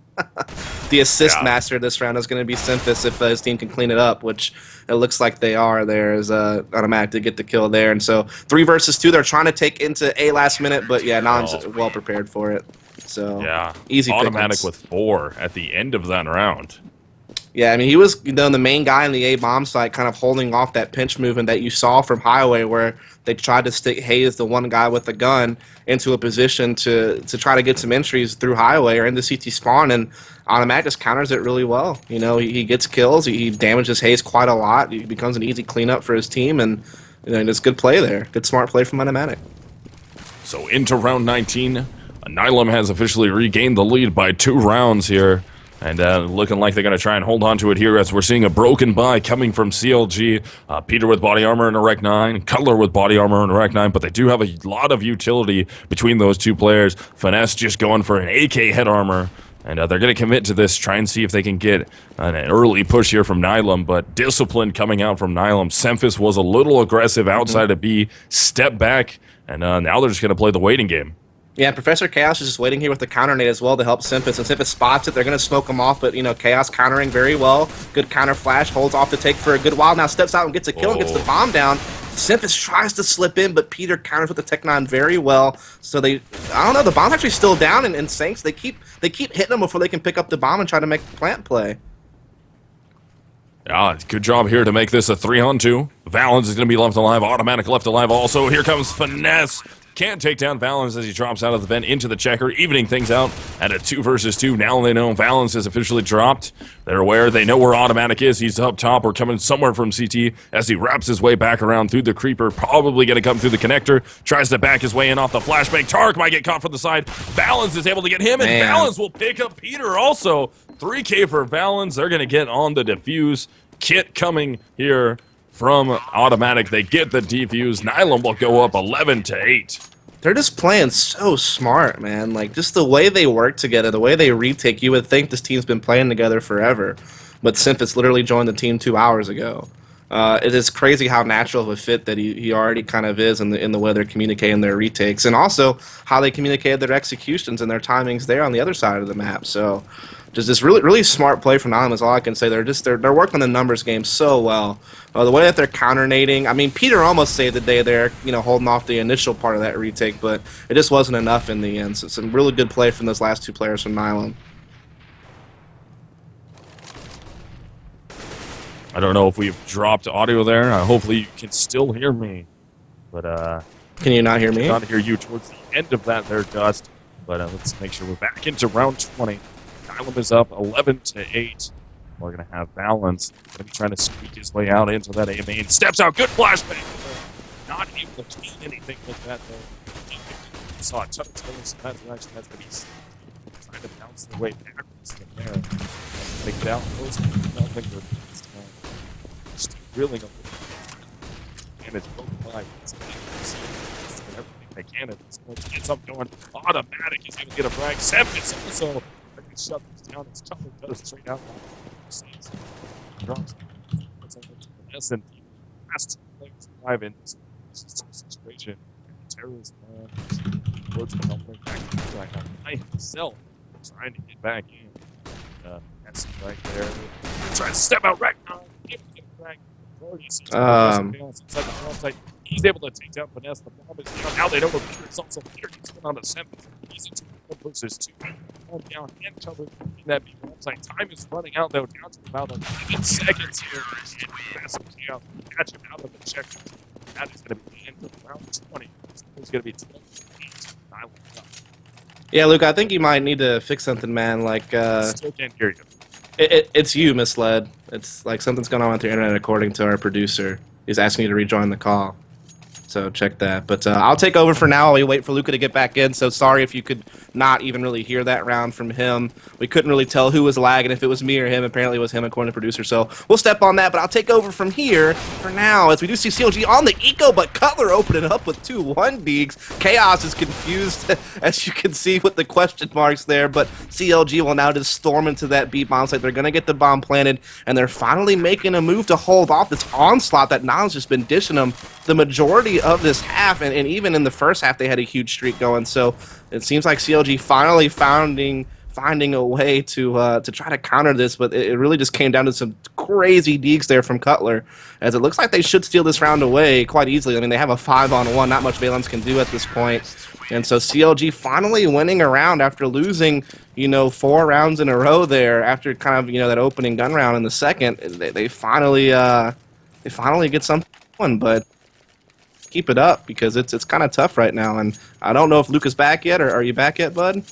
The assist master this round is going to be Semphis if his team can clean it up, which it looks like they are. There's Automatic to get the kill there, and so 3 versus 2, they're trying to take into A last minute, but yeah, Non's well prepared for it. So easy Automatic pickings. with 4 at the end of that round. Yeah, I mean, he was the main guy in the A bomb site, kind of holding off that pinch movement that you saw from Highway, where they tried to stick Hayes, the one guy with the gun, into a position to try to get some entries through Highway or into CT spawn, and Automatic just counters it really well. You know, he gets kills, he damages Hayes quite a lot, he becomes an easy cleanup for his team, and it's good play there, good smart play from Automatic. So into round 19, Nihilum has officially regained the lead by 2 rounds here. And looking like they're going to try and hold on to it here as we're seeing a broken buy coming from CLG. Peter with body armor and a Rec 9. Cutler with body armor and a Rec 9. But they do have a lot of utility between those 2 players. Finesse just going for an AK head armor. And they're going to commit to this, try and see if they can get an early push here from Nihilum. But discipline coming out from Nihilum. Semphis was a little aggressive outside of B. Step back. And now they're just going to play the waiting game. Yeah, Professor Chaos is just waiting here with the counter nade as well to help Semphis. And Semphis spots it, they're going to smoke him off, but, Chaos countering very well. Good counter flash, holds off the take for a good while. Now steps out and gets a kill and gets the bomb down. Semphis tries to slip in, but Peter counters with the Tech 9 very well. So I don't know, the bomb's actually still down in Saints. They keep hitting them before they can pick up the bomb and try to make the plant play. Yeah, good job here to make this a 3-on-2. Valens is going to be left alive. Automatic left alive also. Here comes Finesse. Can't take down Valens as he drops out of the vent into the checker, evening things out at a 2 versus 2. Now they know Valens has officially dropped. They're aware. They know where Automatic is. He's up top or coming somewhere from CT as he wraps his way back around through the creeper. Probably going to come through the connector. Tries to back his way in off the flashbang. Tark might get caught from the side. Valens is able to get him, and Valens will pick up Peter also. 3K for Valens. They're going to get on the defuse. Kit coming here from Automatic. They get the defuse. Nihilum will go up 11-8. They're just playing so smart, man. Like, just the way they work together, the way they retake, you would think this team's been playing together forever. But Semphis literally joined the team 2 hours ago. It is crazy how natural of a fit that he already kind of is in the way they're communicating their retakes, and also how they communicated their executions and their timings there on the other side of the map. So just this really smart play from Nihilum is all I can say. They're working the numbers game so well. The way that they're counternading, I mean, Peter almost saved the day there, holding off the initial part of that retake, but it just wasn't enough in the end. So some really good play from those last 2 players from Nihilum. I don't know if we've dropped audio there. Hopefully you can still hear me. But can you not hear me? I cannot hear you towards the end of that there, Dust. But let's make sure we're back into round 20. Nihilum is up 11-8. We're going to have Valens going to be trying to squeak his way out into that A main. Steps out, good flashbang. Not able to gain anything with that, though. Saw a ton of kills in that direction. That's going to be trying to bounce their way backwards from there. Take down close. I don't think they're just reeling up. And it's broken by. It's everything they can at this point to get something going. Automatic is going to get a frag. Semphis also. Shut this down. It's tough. It does straight out. Drops. Finesse and the last 2 players arrive in this situation. Terrorist plan. Words will help bring back right now. I himself trying to get back in. That's right there. Trying to step out right now. Get a frag. He's able to take down Finesse. The bomb is down. Now they know the leader is also here. He's going on to Memphis. He's a 2 versus 2. Down and covered in that big bomb site. Time is running out, though, down to about 11 seconds here. And Massive Chaos will catch him out of the check. That is going to be the end of round 20. It's going to be 12-8. Yeah, Luke, I think you might need to fix something, man. Like, Still can't hear you. it's you, Misled. It's like something's going on with your internet, according to our producer. He's asking you to rejoin the call. So check that. But I'll take over for now while we wait for Luca to get back in. So sorry if you could not even really hear that round from him. We couldn't really tell who was lagging, if it was me or him. Apparently it was him, according to the producer. So we'll step on that, but I'll take over from here for now as we do see CLG on the eco, but Cutler opening up with 2-1 Deegs. Chaos is confused, as you can see with the question marks there, but CLG will now just storm into that B bomb site. They're going to get the bomb planted, and they're finally making a move to hold off this onslaught that Nile's just been dishing them the majority of this half, and even in the first half they had a huge streak going. So it seems like CLG finally finding a way to try to counter this, but it really just came down to some crazy deeks there from Cutler, as it looks like they should steal this round away quite easily. I mean, they have a 5-on-1, not much Valence can do at this point. And so CLG finally winning a round after losing, 4 rounds in a row there after kind of, that opening gun round in the second. They finally get something, but keep it up because it's kind of tough right now. And I don't know if Luke is back yet, or are you back yet, bud?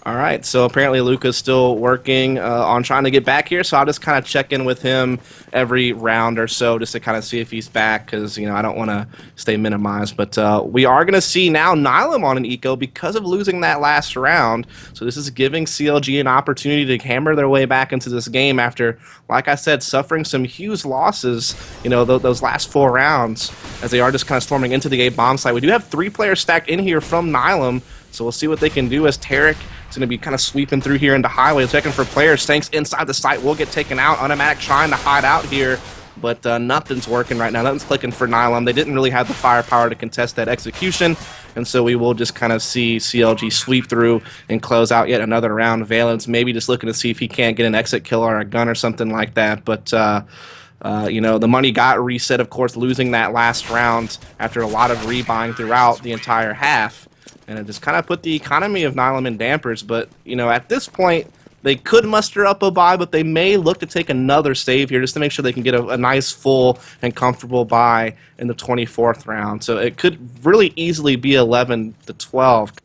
All right, so apparently Luca's still working on trying to get back here, so I'll just kind of check in with him every round or so just to kind of see if he's back, because, I don't want to stay minimized. But we are going to see now Nihilum on an eco because of losing that last round, so this is giving CLG an opportunity to hammer their way back into this game after, like I said, suffering some huge losses, those last 4 rounds, as they are just kind of storming into the A bomb site. We do have 3 players stacked in here from Nihilum, so we'll see what they can do as Tarek is going to be kind of sweeping through here into highway, checking for players. Stanks inside the site will get taken out. Automatic trying to hide out here, but nothing's working right now. Nothing's clicking for Nihilum. They didn't really have the firepower to contest that execution, and so we will just kind of see CLG sweep through and close out yet another round. Valence maybe just looking to see if he can't get an exit kill or a gun or something like that, but the money got reset, of course, losing that last round after a lot of rebuying throughout the entire half. And it just kind of put the economy of Nihilum in dampers. But, at this point, they could muster up a buy, but they may look to take another save here just to make sure they can get a nice, full, and comfortable buy in the 24th round. So it could really easily be 11-12.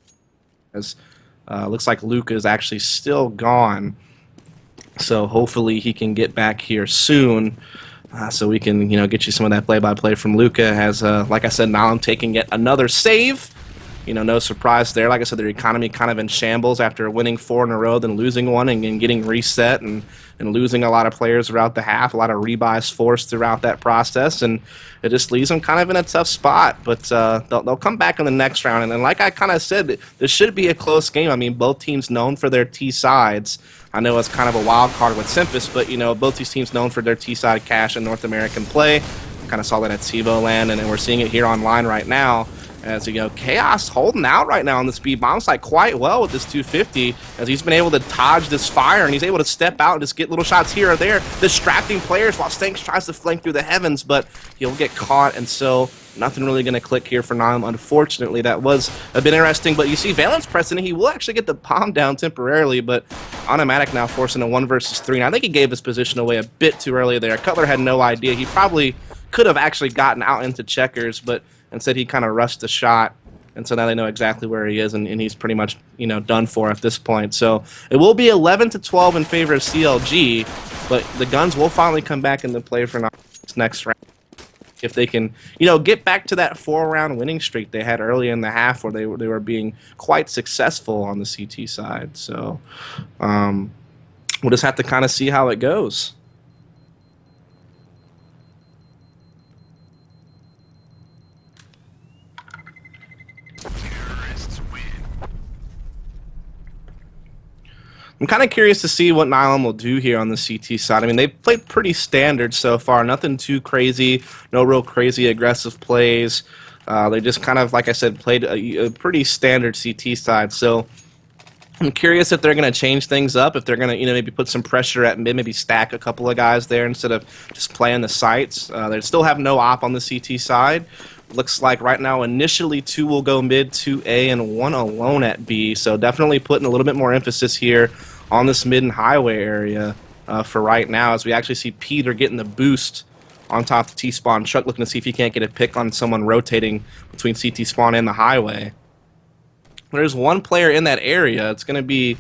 As looks like Luca is actually still gone. So hopefully he can get back here soon. So we can, get you some of that play-by-play from Luca. As, like I said, Nihilum taking yet another save. No surprise there. Like I said, their economy kind of in shambles after winning 4 in a row, then losing 1 and getting reset and losing a lot of players throughout the half, a lot of rebuys forced throughout that process, and it just leaves them kind of in a tough spot. But they'll come back in the next round, and then like I kind of said, this should be a close game. I mean, both teams known for their T sides. I know it's kind of a wild card with Simphis, but both these teams known for their T side cash and North American play. Kind of saw that at CEVO land, and we're seeing it here online right now. As Chaos holding out right now on the speed bomb site quite well with this 250, as he's been able to dodge this fire, and he's able to step out and just get little shots here or there, distracting players while Stanks tries to flank through the heavens, but he'll get caught, and so nothing really going to click here for Nihilum. Unfortunately, that was a bit interesting, but you see Valence pressing, he will actually get the bomb down temporarily, but Automatic now forcing a 1 versus 3, and I think he gave his position away a bit too early there. Cutler had no idea. He probably could have actually gotten out into checkers, but instead he kind of rushed the shot, and so now they know exactly where he is, and he's pretty much done for at this point. So it will be 11-12 in favor of CLG, but the guns will finally come back into play for this next round if they can get back to that 4-round winning streak they had early in the half, where they were being quite successful on the CT side. So we'll just have to kind of see how it goes. I'm kind of curious to see what Nihilum will do here on the CT side. I mean, they've played pretty standard so far. Nothing too crazy. No real crazy aggressive plays. They just kind of, like I said, played a pretty standard CT side. So I'm curious if they're going to change things up, if they're going to, maybe put some pressure at mid, maybe stack a couple of guys there instead of just playing the sites. They still have no op on the CT side. Looks like right now initially 2 will go mid, 2A, and 1 alone at B. So definitely putting a little bit more emphasis here on this mid and highway area for right now, as we actually see Peter getting the boost on top of T-spawn. Chuck looking to see if he can't get a pick on someone rotating between CT spawn and the highway. There's one player in that area. It's going to be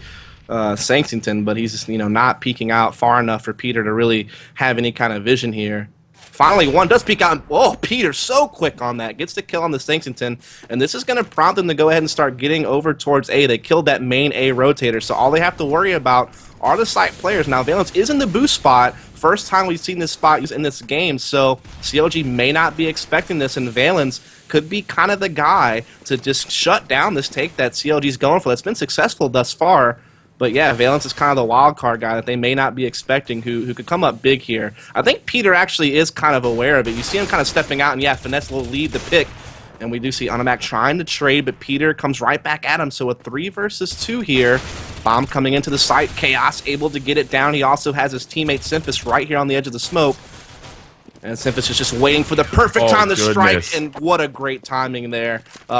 Sanksington, but he's just, not peeking out far enough for Peter to really have any kind of vision here. Finally, one does peek out. Oh, Peter so quick on that. Gets the kill on the Sanksington, and this is going to prompt them to go ahead and start getting over towards A. They killed that main A rotator, so all they have to worry about are the site players. Now, Valence is in the boost spot. First time we've seen this spot used in this game, so CLG may not be expecting this, and Valence could be kind of the guy to just shut down this take that CLG's going for. That's been successful thus far. But yeah, Valence is kind of the wild card guy that they may not be expecting who could come up big here. I think Peter actually is kind of aware of it. You see him kind of stepping out, and yeah, Finesse will lead the pick. And we do see Onimac trying to trade, but Peter comes right back at him. So a 3 versus 2 here. Bomb coming into the site. Chaos able to get it down. He also has his teammate Simphis right here on the edge of the smoke. And Simphis is just waiting for the perfect time to strike, and what a great timing there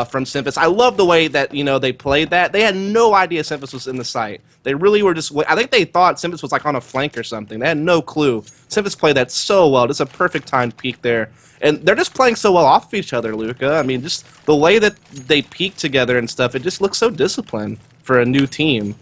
from Simphis. I love the way that, they played that. They had no idea Simphis was in the site. They really were just, I think they thought Simphis was like on a flank or something. They had no clue. Simphis played that so well. Just a perfect timed peek there. And they're just playing so well off of each other, Luca. I mean, just the way that they peek together and stuff, it just looks so disciplined for a new team.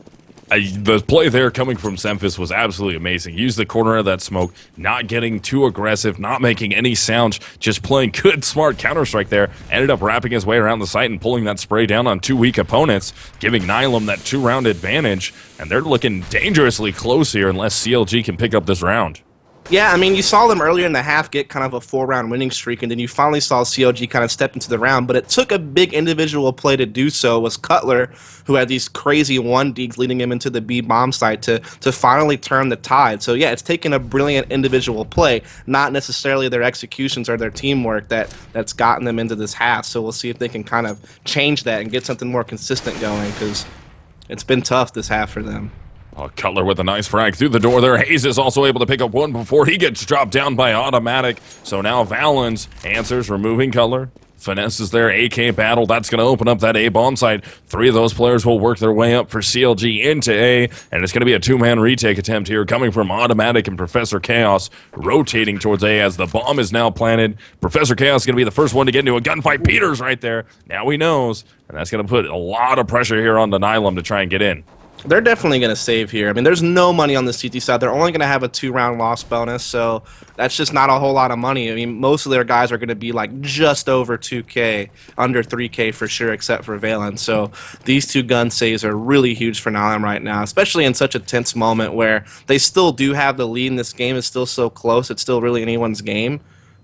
The play there coming from Simphis was absolutely amazing. Used the corner of that smoke, not getting too aggressive, not making any sounds, just playing good, smart Counter-Strike there. Ended up wrapping his way around the site and pulling that spray down on 2 weak opponents, giving Nihilum that 2-round advantage. And they're looking dangerously close here unless CLG can pick up this round. Yeah, I mean, you saw them earlier in the half get kind of a 4-round winning streak, and then you finally saw CLG kind of step into the round, but it took a big individual play to do so. It was Cutler, who had these crazy 1-deeks leading him into the B bomb site to finally turn the tide. So yeah, it's taken a brilliant individual play, not necessarily their executions or their teamwork that's gotten them into this half. So we'll see if they can kind of change that and get something more consistent going, because it's been tough this half for them. Cutler with a nice frag through the door there. Hayes is also able to pick up one before he gets dropped down by Automatic. So now Valens answers, removing Cutler. Finesse is there, AK battle. That's going to open up that A bomb site. 3 of those players will work their way up for CLG into A, and it's going to be a 2-man retake attempt here coming from Automatic and Professor Chaos, rotating towards A as the bomb is now planted. Professor Chaos is going to be the first one to get into a gunfight. Peter's right there. Now he knows, and that's going to put a lot of pressure here on the Nihilum to try and get in. They're definitely going to save here. I mean, there's no money on the CT side. They're only going to have a 2-round loss bonus, so that's just not a whole lot of money. I mean, most of their guys are going to be like just over 2K, under 3K for sure, except for Valen. So these 2 gun saves are really huge for Nihilum right now, especially in such a tense moment where they still do have the lead, and this game is still so close. It's still really anyone's game.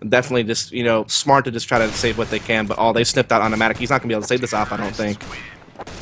Definitely just, smart to just try to save what they can, but they sniffed out Automatic. He's not going to be able to save this off, I don't think.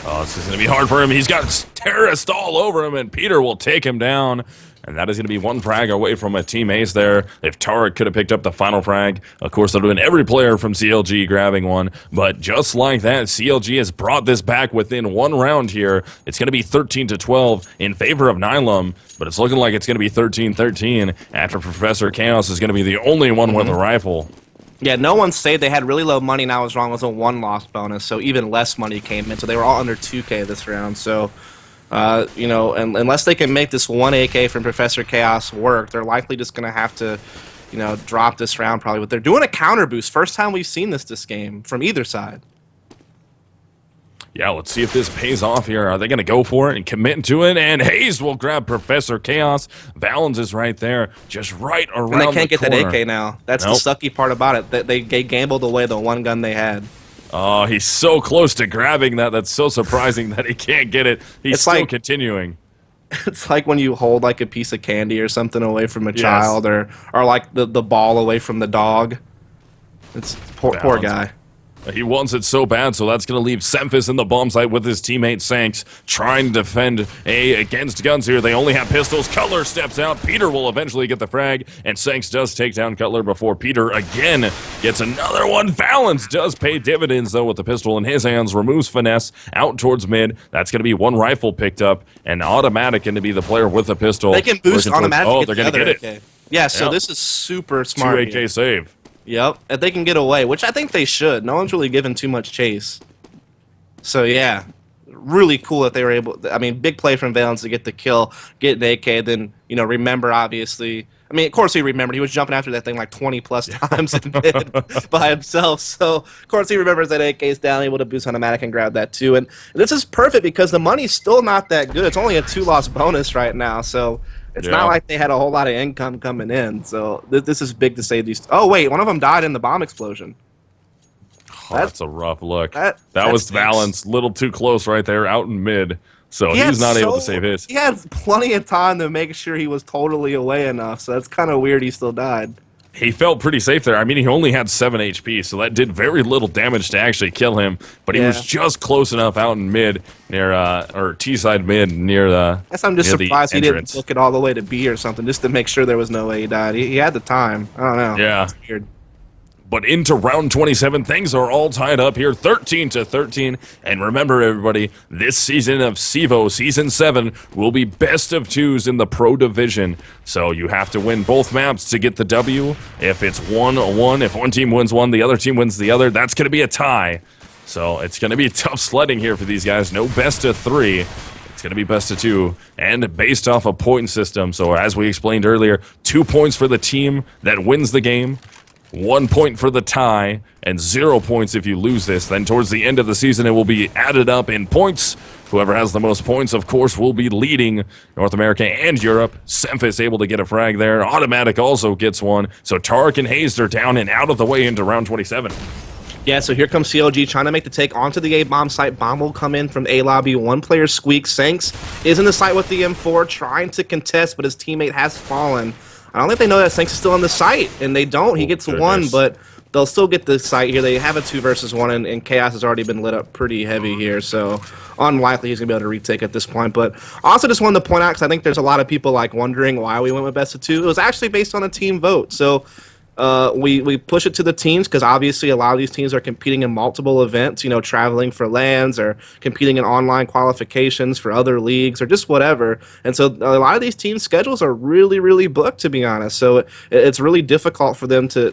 Oh, this is going to be hard for him. He's got terrorists all over him, and Peter will take him down. And that is going to be 1 frag away from a team ace there. If Tarek could have picked up the final frag, of course, that would have been every player from CLG grabbing one. But just like that, CLG has brought this back within 1 round here. It's going to be 13-12 in favor of Nihilum, but it's looking like it's going to be 13-13 after Professor Chaos is going to be the only one with a rifle. Yeah, no one saved. They had really low money, and I was wrong. It was a 1 loss bonus, so even less money came in. So they were all under 2K this round. So, and unless they can make this 1 AK from Professor Chaos work, they're likely just going to have to, drop this round probably. But they're doing a counter boost. First time we've seen this game from either side. Yeah, let's see if this pays off here. Are they going to go for it and commit to it? And Hayes will grab Professor Chaos. Valens is right there, just right around the corner. And they can't get that AK now. That's the sucky part about it. They gambled away the 1 gun they had. Oh, he's so close to grabbing that. That's so surprising that he can't get it. He's still continuing. It's like when you hold like a piece of candy or something away from a child, or like the ball away from the dog. It's poor guy. He wants it so bad, so that's going to leave Semphis in the bomb site with his teammate Sanks trying to defend A against guns here. They only have pistols. Cutler steps out. Peter will eventually get the frag, and Sanks does take down Cutler before Peter again gets another one. Valance does pay dividends, though, with the pistol in his hands. Removes Finesse out towards mid. That's going to be one rifle picked up, and Automatic going to be the player with the pistol. They can boost Automatic. Oh, they're going to get it. AK. Yeah, so this is super smart. 2 AK save. Yep, if they can get away, which I think they should. No one's really given too much chase. So yeah, really cool that they were able. I mean, big play from Valance to get the kill, get an AK. Then remember obviously. I mean, of course he remembered. He was jumping after that thing like 20 plus times in mid by himself. So of course he remembers that AK's down, able to boost Automatic and grab that too. And this is perfect because the money's still not that good. It's only a 2-loss bonus right now. So. It's not like they had a whole lot of income coming in, so this is big to save these. Oh wait, one of them died in the bomb explosion. Oh, that's a rough look. That was Valance, little too close right there, out in mid. So he's not able to save his. He had plenty of time to make sure he was totally away enough. So that's kind of weird. He still died. He felt pretty safe there. I mean, he only had 7 HP, so that did very little damage to actually kill him. But he was just close enough out in mid, near or T-side mid, near the. Guess I'm just surprised he didn't book it all the way to B or something, just to make sure there was no way he died. He had the time. I don't know. Yeah. It's weird. But into round 27, things are all tied up here, 13-13. And remember, everybody, this season of CEVO, Season 7, will be best of 2s in the Pro Division. So you have to win both maps to get the W. If it's 1-1, if one team wins one, the other team wins the other, that's going to be a tie. So it's going to be tough sledding here for these guys. No best of 3. It's going to be best of 2, and based off a point system. So as we explained earlier, 2 points for the team that wins the game. 1 point for the tie, and 0 points if you lose this. Then towards the end of the season, it will be added up in points. Whoever has the most points, of course, will be leading North America and Europe. Semphis able to get a frag there. Automatic also gets one. So Tarek and Hazed are down and out of the way into round 27. Yeah, so here comes CLG trying to make the take onto the A bomb site. Bomb will come in from A lobby. One player squeaks. Sanks is in the site with the M4, trying to contest, but his teammate has fallen. I don't think they know that Sanks is still on the site, and they don't. He gets one, but they'll still get the site here. They have a 2 versus 1, and Chaos has already been lit up pretty heavy here, so unlikely he's going to be able to retake at this point. But I also just wanted to point out, because I think there's a lot of people wondering why we went with best of 2. It was actually based on a team vote. So we push it to the teams because obviously a lot of these teams are competing in multiple events, traveling for LANs or competing in online qualifications for other leagues or just whatever. And so a lot of these teams' schedules are really, really booked, to be honest. So it's really difficult for them to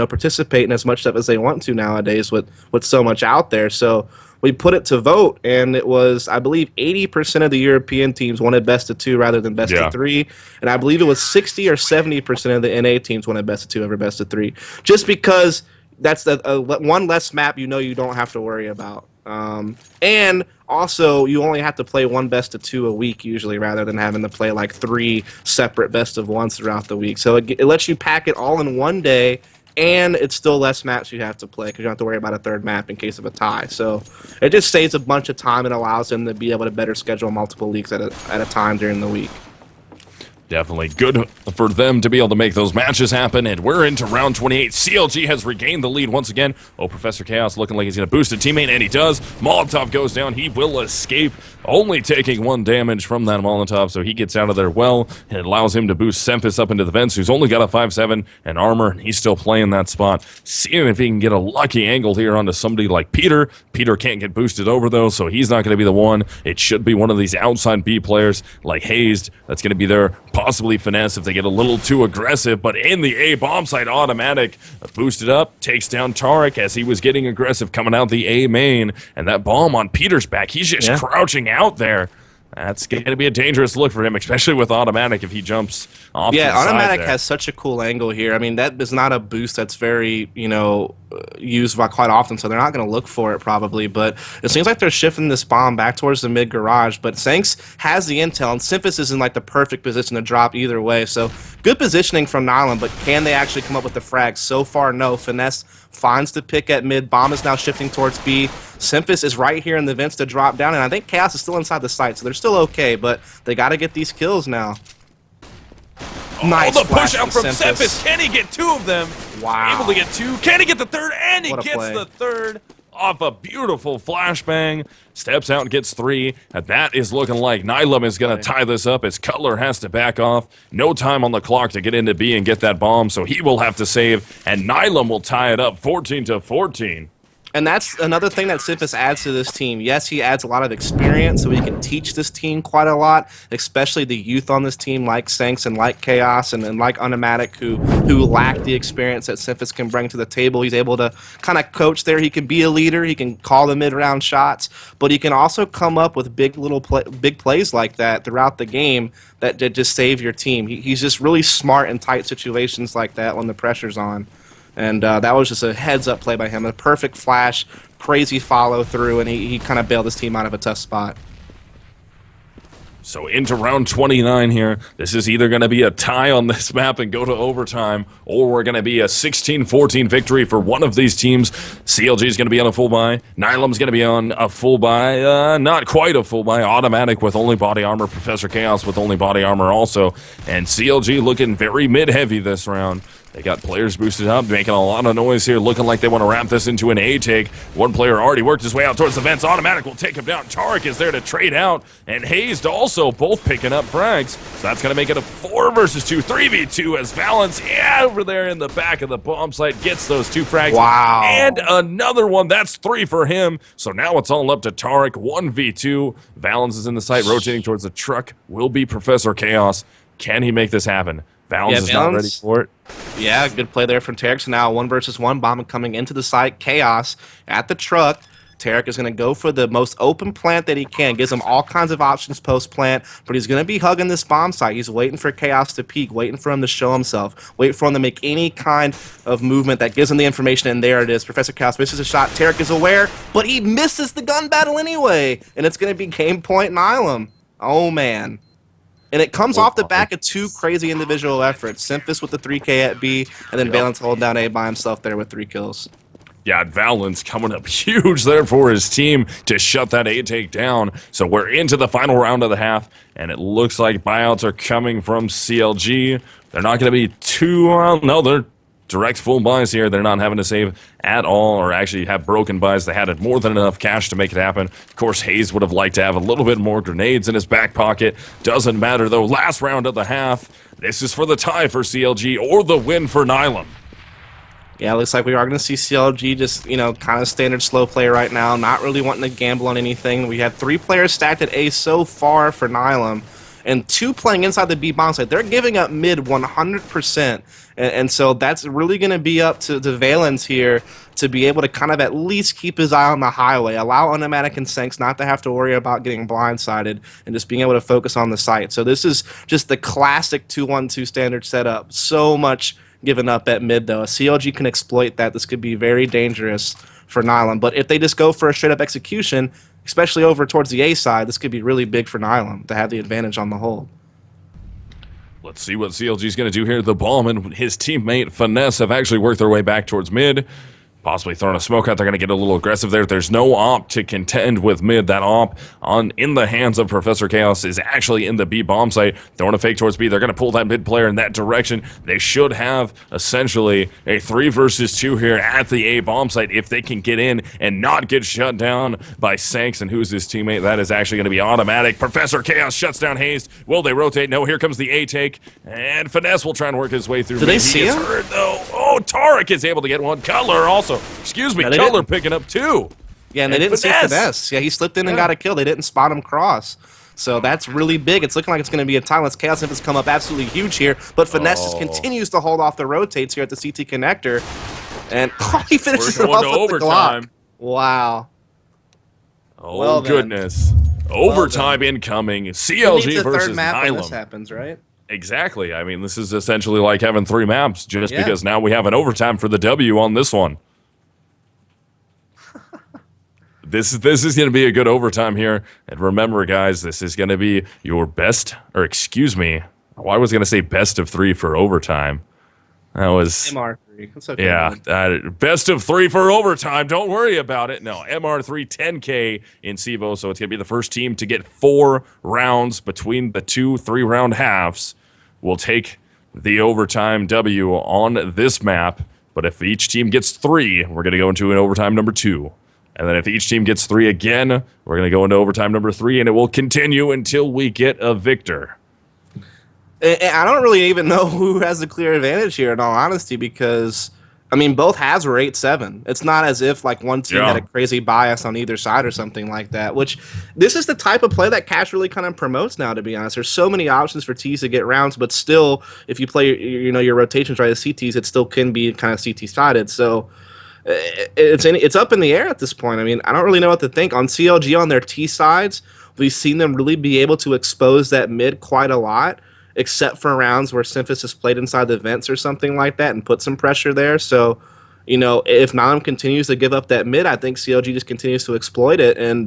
participate in as much stuff as they want to nowadays with so much out there. So we put it to vote, and it was, I believe, 80% of the European teams wanted best of 2 rather than best of 3, and I believe it was 60 or 70% of the NA teams wanted best of 2 over best of 3, just because that's one less map you don't have to worry about. And also, you only have to play one best of 2 a week usually, rather than having to play like 3 separate best of 1s throughout the week. So it lets you pack it all in one day. And it's still less maps you have to play because you don't have to worry about a 3rd map in case of a tie. So it just saves a bunch of time and allows them to be able to better schedule multiple leagues at a time during the week. Definitely good for them to be able to make those matches happen, and we're into round 28. CLG has regained the lead once again. Oh, Professor Chaos looking like he's going to boost a teammate, and he does. Molotov goes down. He will escape, only taking 1 damage from that Molotov, so he gets out of there well, and it allows him to boost Semphis up into the vents, who's only got a 5.7 and armor, and he's still playing that spot. Seeing if he can get a lucky angle here onto somebody like Peter. Peter can't get boosted over, though, so he's not going to be the one. It should be one of these outside B players like Hazed that's going to be there. Possibly Finesse if they get a little too aggressive, but in the A bomb site, Automatic boosted up, takes down Tarek as he was getting aggressive coming out the A main, and that bomb on Peter's back, he's just crouching out there. That's going to be a dangerous look for him, especially with Automatic if he jumps off to the side Automatic there. has such a cool angle here. I mean, that is not a boost that's very, used by quite often, so they're not going to look for it probably, but it seems like they're shifting this bomb back towards the mid garage, but Sanks has the intel, and Semphis is in the perfect position to drop either way, so good positioning from Nihilum, but can they actually come up with the frag? So far, no. Finesse finds the pick at mid. Bomb is now shifting towards B. Semphis is right here in the vents to drop down, and I think Chaos is still inside the site, so they're still okay, but they got to get these kills now. Nice the flash push out from Cephas. Can he get 2 of them? Wow. Able to get 2. Can he get the 3rd? And he What a gets play. the 3rd off a beautiful flashbang. Steps out and gets 3. And that is looking like Nihilum is going to tie this up as Cutler has to back off. No time on the clock to get into B and get that bomb, so he will have to save. And Nihilum will tie it up 14-14. And that's another thing that Cephas adds to this team. Yes, he adds a lot of experience, so he can teach this team quite a lot, especially the youth on this team like Sanks and like Chaos and like Unimatic who lack the experience that Cephas can bring to the table. He's able to kind of coach there. He can be a leader. He can call the mid-round shots, but he can also come up with big plays like that throughout the game that just save your team. He's just really smart in tight situations like that when the pressure's on. And that was just a heads-up play by him. A perfect flash, crazy follow-through, and he kind of bailed his team out of a tough spot. So into round 29 here. This is either going to be a tie on this map and go to overtime, or we're going to be a 16-14 victory for one of these teams. CLG is going to be on a full buy. Nihilum's going to be on a full buy. Not quite a full buy. Automatic with only body armor. Professor Chaos with only body armor also. And CLG looking very mid-heavy this round. They got players boosted up, making a lot of noise here, looking like they want to wrap this into an A-take. One player already worked his way out towards the vents. Automatic will take him down. Tarek is there to trade out, and Hazed also both picking up frags. So that's going to make it a 4 versus 2, 3v2 as Valence, over there in the back of the bomb site, gets those 2 frags. Wow. And another one. That's 3 for him. So now it's all up to Tarek, 1v2. Valence is in the site, rotating towards the truck. Will be Professor Chaos. Can he make this happen? Valence is not ready for it. Yeah, good play there from Tarek. So now 1 versus 1 bomb coming into the site. Chaos at the truck. Tarek is going to go for the most open plant that he can. Gives him all kinds of options post-plant, but he's going to be hugging this bomb site. He's waiting for Chaos to peek, waiting for him to show himself, wait for him to make any kind of movement that gives him the information, and there it is. Professor Chaos misses a shot. Tarek is aware, but he misses the gun battle anyway, and it's going to be game point Nihilum. Oh, man. And it comes off the back of 2 crazy individual efforts. Simphus with the 3K at B, and then Valence holding down A by himself there with 3 kills. Yeah, Valence coming up huge there for his team to shut that A-take down. So we're into the final round of the half, and it looks like buyouts are coming from CLG. They're not going to be too... no, they're direct full buys here. They're not having to save at all, or actually have broken buys. They had more than enough cash to make it happen. Of course, Hayes would have liked to have a little bit more grenades in his back pocket. Doesn't matter, though. Last round of the half. This is for the tie for CLG or the win for Nihilum. Yeah, it looks like we are going to see CLG just, kind of standard slow play right now, not really wanting to gamble on anything. We have 3 players stacked at A so far for Nihilum, and 2 playing inside the B bomb site. They're giving up mid 100%. And so that's really going to be up to Valence here to be able to kind of at least keep his eye on the highway, allow Unimatic and Sanks not to have to worry about getting blindsided, and just being able to focus on the site. So this is just the classic 2-1-2 standard setup. So much given up at mid, though. CLG can exploit that. This could be very dangerous for Nihilum. But if they just go for a straight-up execution, especially over towards the A side, this could be really big for Nihilum to have the advantage on the hold. Let's see what CLG is going to do here. The Bomb and his teammate Finesse have actually worked their way back towards mid. Possibly throwing a smoke out. They're going to get a little aggressive there. There's no op to contend with mid. That op in the hands of Professor Chaos is actually in the B bomb site. Throwing a fake towards B. They're going to pull that mid player in that direction. They should have essentially a 3 versus 2 here at the A bomb site if they can get in and not get shut down by Sanks. And who's his teammate? That is actually going to be Automatic. Professor Chaos shuts down Hazed. Will they rotate? No, here comes the A take. And Finesse will try and work his way through. Did they see him? Hurt, though. Oh, Tarek is able to get one. Cutler also. Excuse me, Cutler picking up 2. Yeah, and they didn't see Finesse. Yeah, he slipped in and got a kill. They didn't spot him cross. So that's really big. It's looking like it's going to be a timeless Chaos has come up absolutely huge here, but Finesse just continues to hold off the rotates here at the CT connector. And he finishes it off with the Glock. Wow. Oh, well, goodness. Overtime incoming. CLG versus third map when this Nihilum. Happens, right? Exactly. I mean, this is essentially like having 3 maps just because now we have an overtime for the W on this one. This is going to be a good overtime here. And remember, guys, this is going to be your best, or excuse me, I was going to say best of 3 for overtime. That was... MR3. That's okay. Yeah, best of 3 for overtime. Don't worry about it. No, MR3 10K in CEVO, so it's going to be the first team to get 4 rounds between the 2 3-round halves. Will take the overtime W on this map. But if each team gets 3, we're going to go into an overtime number 2. And then if each team gets 3 again, we're going to go into overtime number 3, and it will continue until we get a victor. I don't really even know who has the clear advantage here, in all honesty, because, I mean, both halves were 8-7. It's not as if, like, one team had a crazy bias on either side or something like that, which this is the type of play that Cash really kind of promotes now, to be honest. There's so many options for Ts to get rounds, but still, if you play, your rotations right as CTs, it still can be kind of CT-sided. So it's up in the air at this point. I mean, I don't really know what to think. On CLG, on their T sides, we've seen them really be able to expose that mid quite a lot, except for rounds where Simphis has played inside the vents or something like that and put some pressure there. So, if Nihilum continues to give up that mid, I think CLG just continues to exploit it and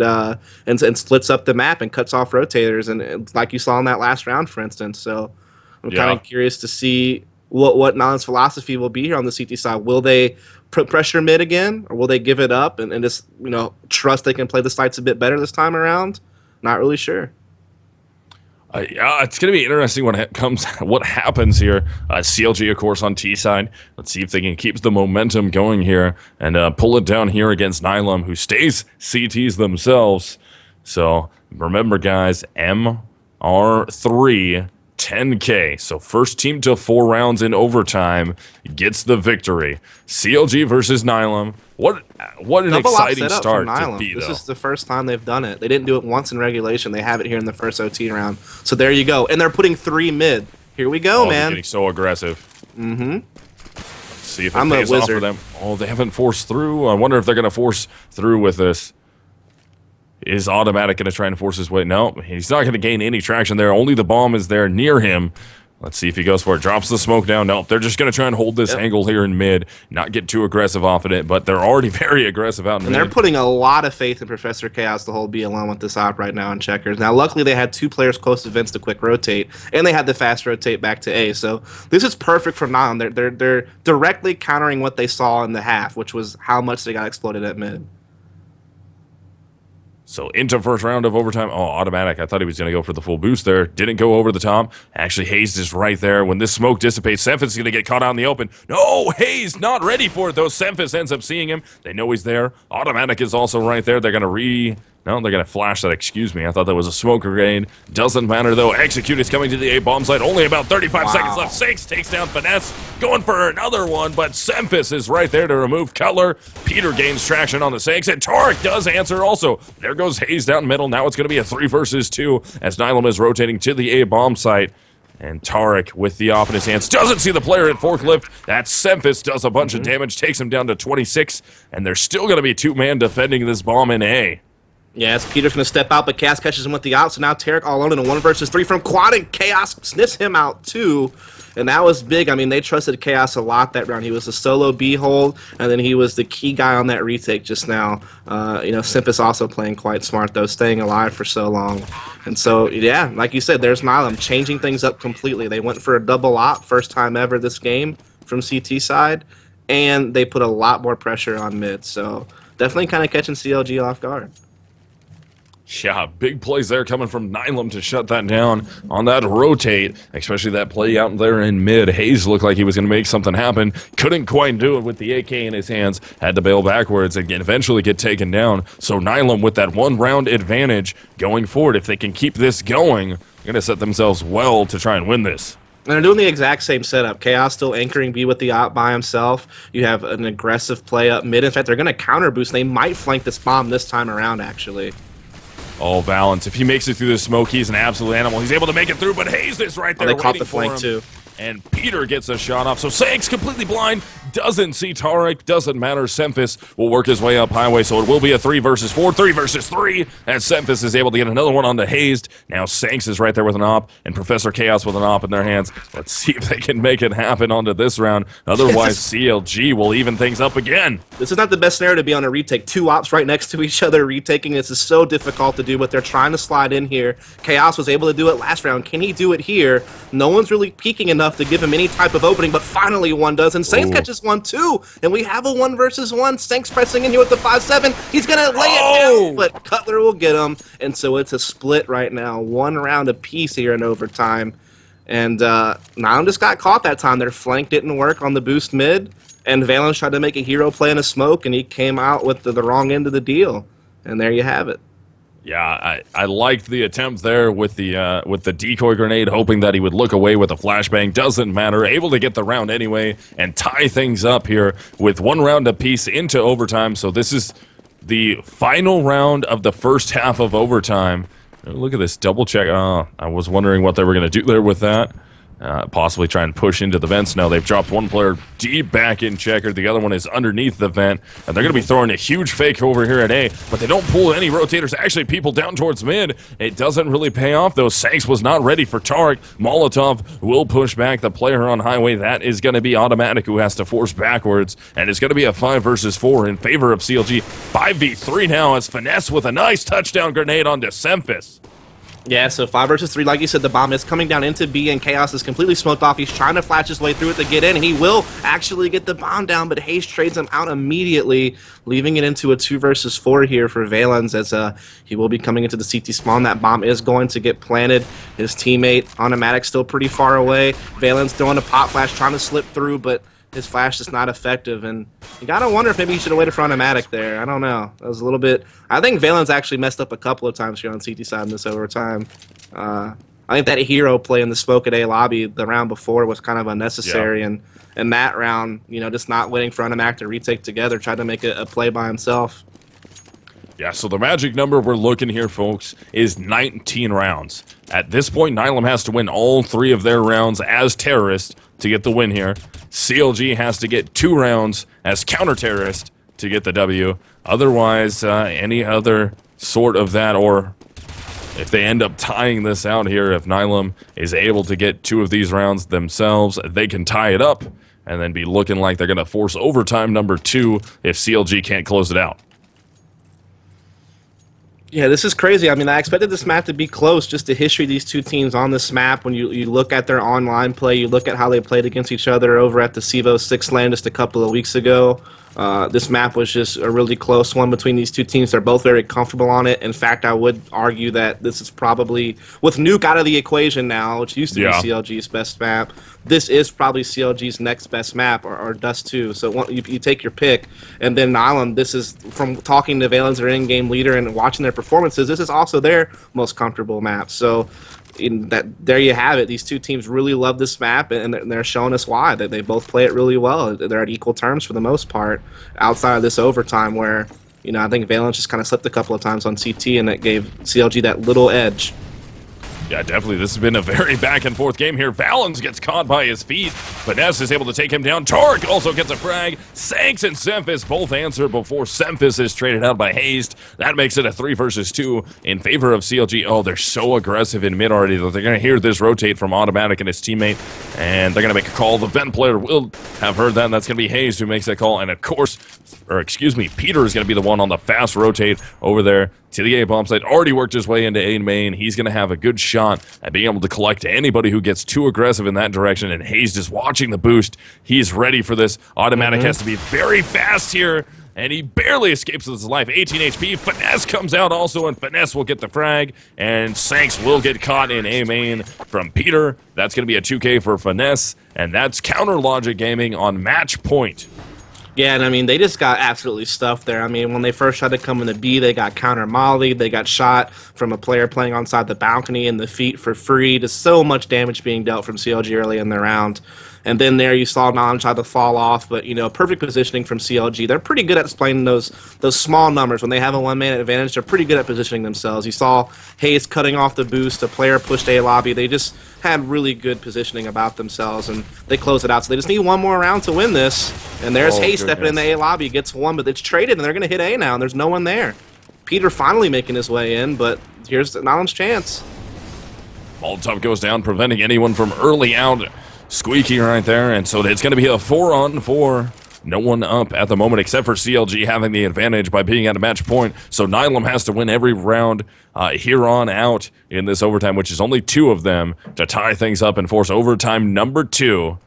splits up the map and cuts off rotators, and like you saw in that last round, for instance. So I'm kind of curious to see what Nihilum's philosophy will be here on the CT side. Will they put pressure mid again, or will they give it up and just trust they can play the sites a bit better this time around? Not really sure. Yeah, it's going to be interesting what happens here. CLG, of course, on T side. Let's see if they can keep the momentum going here and pull it down here against Nihilum, who stays CTs themselves. So remember, guys, MR3, 10K. So first team to 4 rounds in overtime gets the victory. CLG versus Nihilum. What an exciting start to be, though. This is the first time they've done it. They didn't do it once in regulation. They have it here in the first OT round. So there you go. And they're putting 3 mid. Here we go, man. They're getting so aggressive. Mm-hmm. Let's see if it pays off for them. Oh, they haven't forced through. I wonder if they're going to force through with this. Is Automatic going to try and force his way? No, he's not going to gain any traction there. Only the bomb is there near him. Let's see if he goes for it. Drops the smoke down. Nope, they're just going to try and hold this angle here in mid. Not get too aggressive off of it, but they're already very aggressive out in mid. And they're putting a lot of faith in Professor Chaos to hold B alone with this op right now in checkers. Now, luckily, they had 2 players close to Vince to quick rotate, and they had the fast rotate back to A. So this is perfect for Nihilum. They're directly countering what they saw in the half, which was how much they got exploded at mid. So into first round of overtime. Oh, Automatic. I thought he was going to go for the full boost there. Didn't go over the top. Actually, Hayes is right there. When this smoke dissipates, Semphis is going to get caught out in the open. No, Hayes not ready for it, though. Semphis ends up seeing him. They know he's there. Automatic is also right there. They're going to No, they're going to flash that. Excuse me. I thought that was a smoke grenade. Doesn't matter, though. Execute is coming to the A-bomb site. Only about 35 seconds left. Sakes takes down Finesse. Going for another one, but Semphis is right there to remove Cutler. Peter gains traction on the Sakes, and Tarek does answer also. There goes Hayes down middle. Now it's going to be a 3 versus 2 as Nihilum is rotating to the A-bomb site. And Tarek, with the op in his hands, doesn't see the player at forklift. That Semphis does a bunch of damage, takes him down to 26, and there's still going to be 2-man defending this bomb in A. Yes, Peter's going to step out, but Chaos catches him with the out, so now Tarek all alone in a 1 versus 3 from Quad, and Chaos sniffs him out too. And that was big. I mean, they trusted Chaos a lot that round. He was the solo B-hold, and then he was the key guy on that retake just now. Semphis also playing quite smart, though, staying alive for so long. And so, yeah, like you said, there's Nihilum changing things up completely. They went for a double op, first time ever this game from CT side, and they put a lot more pressure on mid. So definitely kind of catching CLG off guard. Yeah, big plays there coming from Nihilum to shut that down on that rotate, especially that play out there in mid. Hayes looked like he was going to make something happen. Couldn't quite do it with the AK in his hands. Had to bail backwards and eventually get taken down. So Nihilum with that 1-round advantage going forward. If they can keep this going, they're going to set themselves well to try and win this. And they're doing the exact same setup. Chaos still anchoring B with the op by himself. You have an aggressive play up mid. In fact, they're going to counter boost. They might flank this bomb this time around, actually. Oh, Valance. If he makes it through the smoke, he's an absolute animal. He's able to make it through, but Hayes is right there. They caught the flank, too. And Peter gets a shot off. So Sanks completely blind, doesn't see Tarek, doesn't matter. Semphis will work his way up highway, so it will be a 3 versus 4, 3 versus 3, and Semphis is able to get another one onto Hazed. Now Sanks is right there with an op, and Professor Chaos with an op in their hands. Let's see if they can make it happen onto this round. Otherwise, CLG will even things up again. This is not the best scenario to be on a retake. 2 ops right next to each other retaking. This is so difficult to do, but they're trying to slide in here. Chaos was able to do it last round. Can he do it here? No one's really peeking enough to give him any type of opening, but finally one does, and Saints catches one too, and we have a 1 versus 1. Saints pressing in here with the 5-7. He's gonna lay it down, but Cutler will get him, and so it's a split right now. 1 round apiece here in overtime. And Nihilum just got caught that time. Their flank didn't work on the boost mid, and Valens tried to make a hero play in a smoke, and he came out with the wrong end of the deal. And there you have it. Yeah, I liked the attempt there with the decoy grenade, hoping that he would look away with a flashbang. Doesn't matter. Able to get the round anyway and tie things up here with 1 round apiece into overtime. So this is the final round of the first half of overtime. Look at this double check. I was wondering what they were going to do there with that. Possibly try and push into the vents. Now they've dropped one player deep back in checker. The other one is underneath the vent. And they're going to be throwing a huge fake over here at A, but they don't pull any rotators. Actually, people down towards mid. It doesn't really pay off, though. Sanks was not ready for Tarek. Molotov will push back the player on highway. That is going to be Automatic, who has to force backwards. And it's going to be a 5 versus 4 in favor of CLG. 5v3 now as Finesse with a nice touchdown grenade onto Semphis. Yeah, so 5 versus 3, like you said, the bomb is coming down into B, and Chaos is completely smoked off. He's trying to flash his way through it to get in, and he will actually get the bomb down, but Hayes trades him out immediately, leaving it into a 2 versus 4 here for Valens, as he will be coming into the CT spawn. That bomb is going to get planted. His teammate, Automatic, still pretty far away. Valens throwing a pop flash, trying to slip through, but his flash is not effective, and you gotta wonder if maybe he should have waited for Automatic there. I don't know. That was a little bit... I think Valens actually messed up a couple of times here on CT side in this overtime. I think that hero play in the smoke at A lobby the round before was kind of unnecessary, and in that round, you know, just not waiting for Automatic to retake together, tried to make a play by himself. Yeah, so the magic number we're looking here, folks, is 19 rounds. At this point, Nihilum has to win all 3 of their rounds as terrorists to get the win here. CLG has to get 2 rounds as counter-terrorist to get the W. Otherwise, any other sort of that, or if they end up tying this out here, if Nihilum is able to get 2 of these rounds themselves, they can tie it up and then be looking like they're going to force overtime number 2 if CLG can't close it out. Yeah, this is crazy. I mean, I expected this map to be close, just the history of these two teams on this map. When you look at their online play, you look at how they played against each other over at the CEVO-6 LAN just a couple of weeks ago. This map was just a really close one between these two teams. They're both very comfortable on it. In fact, I would argue that this is probably, with Nuke out of the equation now, which used to be CLG's best map, this is probably CLG's next best map, or Dust 2. So you take your pick. And then Nihilum, this is, from talking to Valens, their in-game leader, and watching their performances, this is also their most comfortable map. So there you have it. These two teams really love this map, and they're showing us why. That they both play it really well. They're at equal terms for the most part, outside of this overtime where, you know, I think Valens just kind of slipped a couple of times on CT, and it gave CLG that little edge. Yeah, definitely. This has been a very back-and-forth game here. Valens gets caught by his feet. Finesse is able to take him down. Tarek also gets a frag. Sanks and Semphis both answer before Semphis is traded out by Hazed. That makes it a 3 versus 2 in favor of CLG. Oh, they're so aggressive in mid already that they're going to hear this rotate from Automatic and his teammate, and they're going to make a call. The vent player will have heard that, and that's going to be Hazed who makes that call. And of course, Peter is going to be the one on the fast rotate over there to the A bomb site. Already worked his way into A main. He's going to have a good shot at being able to collect anybody who gets too aggressive in that direction, and Hayes is watching the boost. He's ready for this. Automatic has to be very fast here, and he barely escapes with his life. 18 HP. Finesse comes out also, and Finesse will get the frag, and Sanks will get caught in A main from Peter. That's going to be a 2K for Finesse, and that's Counter Logic Gaming on match point. Yeah, and I mean, they just got absolutely stuffed there. I mean, when they first tried to come into B, they got counter-mollied. They got shot from a player playing onside the balcony in the feet for free. Just so much damage being dealt from CLG early in the round. And then there you saw Nihilum try to fall off, but, you know, perfect positioning from CLG. They're pretty good at playing those small numbers. When they have a one-man advantage, they're pretty good at positioning themselves. You saw Hayes cutting off the boost, a player pushed A lobby. They just had really good positioning about themselves, and they close it out. So they just need one more round to win this. And there's Hayes stepping in the A lobby, gets one, but it's traded, and they're going to hit A now, and there's no one there. Peter finally making his way in, but here's Nihilum's chance. Molotov goes down, preventing anyone from early out. Squeaky right there, and so it's going to be a 4-on-4. No one up at the moment except for CLG having the advantage by being at a match point. So Nihilum has to win every round here on out in this overtime, which is only 2 of them, to tie things up and force overtime number 2.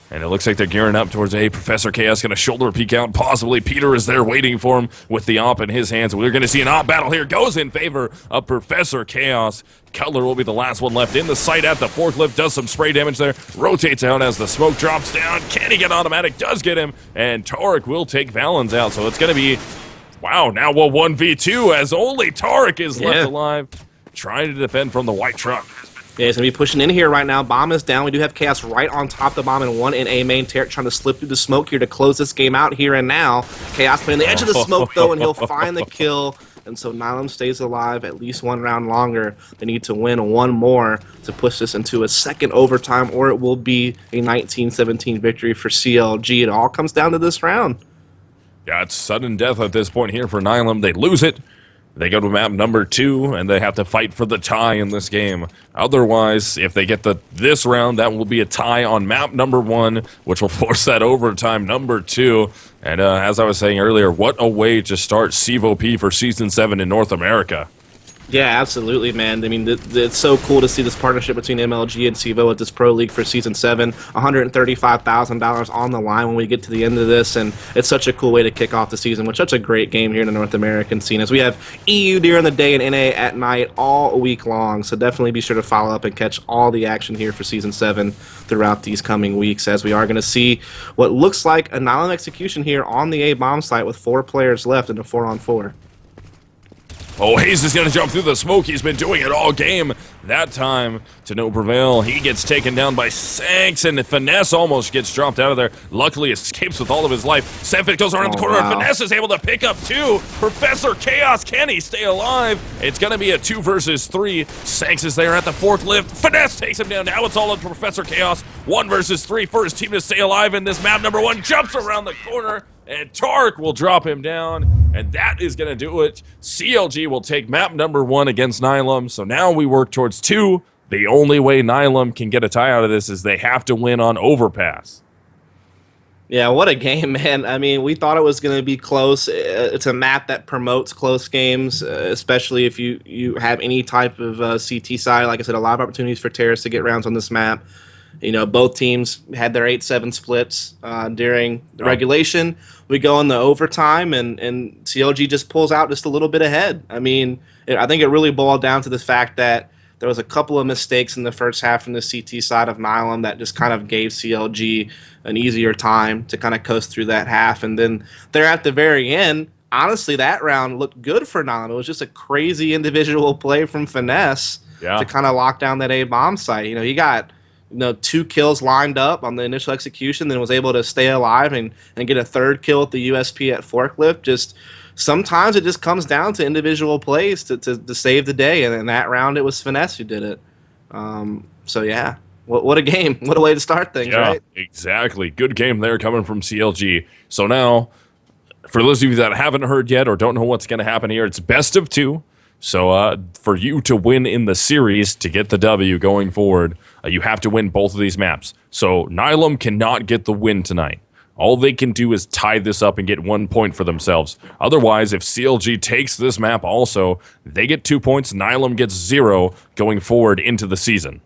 And it looks like they're gearing up towards Professor Chaos going to shoulder a peek out. Possibly Peter is there waiting for him with the op in his hands. We're going to see an op battle here. Goes in favor of Professor Chaos. Cutler will be the last one left in the sight at the forklift. Does some spray damage there. Rotates out as the smoke drops down. Can he get automatic? Does get him. And Tarek will take Valens out. So it's going to be, wow, now a 1v2 as only Tarek is left alive. Trying to defend from the white truck. Yeah, he's going to be pushing in here right now. Bomb is down. We do have Chaos right on top of the bomb and one in A main. Tarek trying to slip through the smoke here to close this game out here and now. Chaos playing the edge of the smoke, though, and he'll find the kill. And so Nihilum stays alive at least one round longer. They need to win one more to push this into a second overtime, or it will be a 19-17 victory for CLG. It all comes down to this round. Yeah, it's sudden death at this point here for Nihilum. They lose it. They go to map number 2, and they have to fight for the tie in this game. Otherwise, if they get this round, that will be a tie on map number 1, which will force that overtime number 2. And as I was saying earlier, what a way to start CEVO-P for Season 7 in North America. Yeah, absolutely, man. I mean, it's so cool to see this partnership between MLG and CEVO at this Pro League for Season 7. $135,000 on the line when we get to the end of this, and it's such a cool way to kick off the season with such a great game here in the North American scene, as we have EU during the day and NA at night all week long. So definitely be sure to follow up and catch all the action here for Season 7 throughout these coming weeks, as we are going to see what looks like a Nihilum execution here on the A-bomb site with 4 players left in a 4-on-4. Oh, Hayes is going to jump through the smoke. He's been doing it all game. That time, to no prevail. He gets taken down by Sanks, and Finesse almost gets dropped out of there. Luckily, escapes with all of his life. Senfit goes around the corner, and Finesse is able to pick up 2. Professor Chaos, can he stay alive? It's going to be a 2 versus 3. Sanks is there at the forklift. Finesse takes him down. Now it's all up to Professor Chaos. 1 versus 3 for his team to stay alive in this map. Number 1 jumps around the corner, and Tarek will drop him down. And that is going to do it. CLG will take map number 1 against Nihilum. So now we work towards 2. The only way Nihilum can get a tie out of this is they have to win on overpass. Yeah, what a game, man. I mean, we thought it was going to be close. It's a map that promotes close games, especially if you have any type of CT side. Like I said, a lot of opportunities for terrorists to get rounds on this map. You know, both teams had their 8-7 splits during the regulation. We go in the overtime, and CLG just pulls out just a little bit ahead. I mean, I think it really boiled down to the fact that there was a couple of mistakes in the first half from the CT side of Nihilum that just kind of gave CLG an easier time to kind of coast through that half. And then there at the very end, honestly, that round looked good for Nihilum. It was just a crazy individual play from Finesse to kind of lock down that A-bomb site. You know, he got 2 kills lined up on the initial execution, then was able to stay alive and get a 3rd kill with the USP at forklift. Just sometimes it just comes down to individual plays to save the day, and in that round it was Finesse who did it. So yeah, what a game. What a way to start things, right? Exactly. Good game there coming from CLG. So now, for those of you that haven't heard yet or don't know what's going to happen here, it's best of 2. So for you to win in the series, to get the W going forward, you have to win both of these maps. So Nihilum cannot get the win tonight. All they can do is tie this up and get 1 point for themselves. Otherwise, if CLG takes this map also, they get 2 points, Nihilum gets 0 going forward into the season.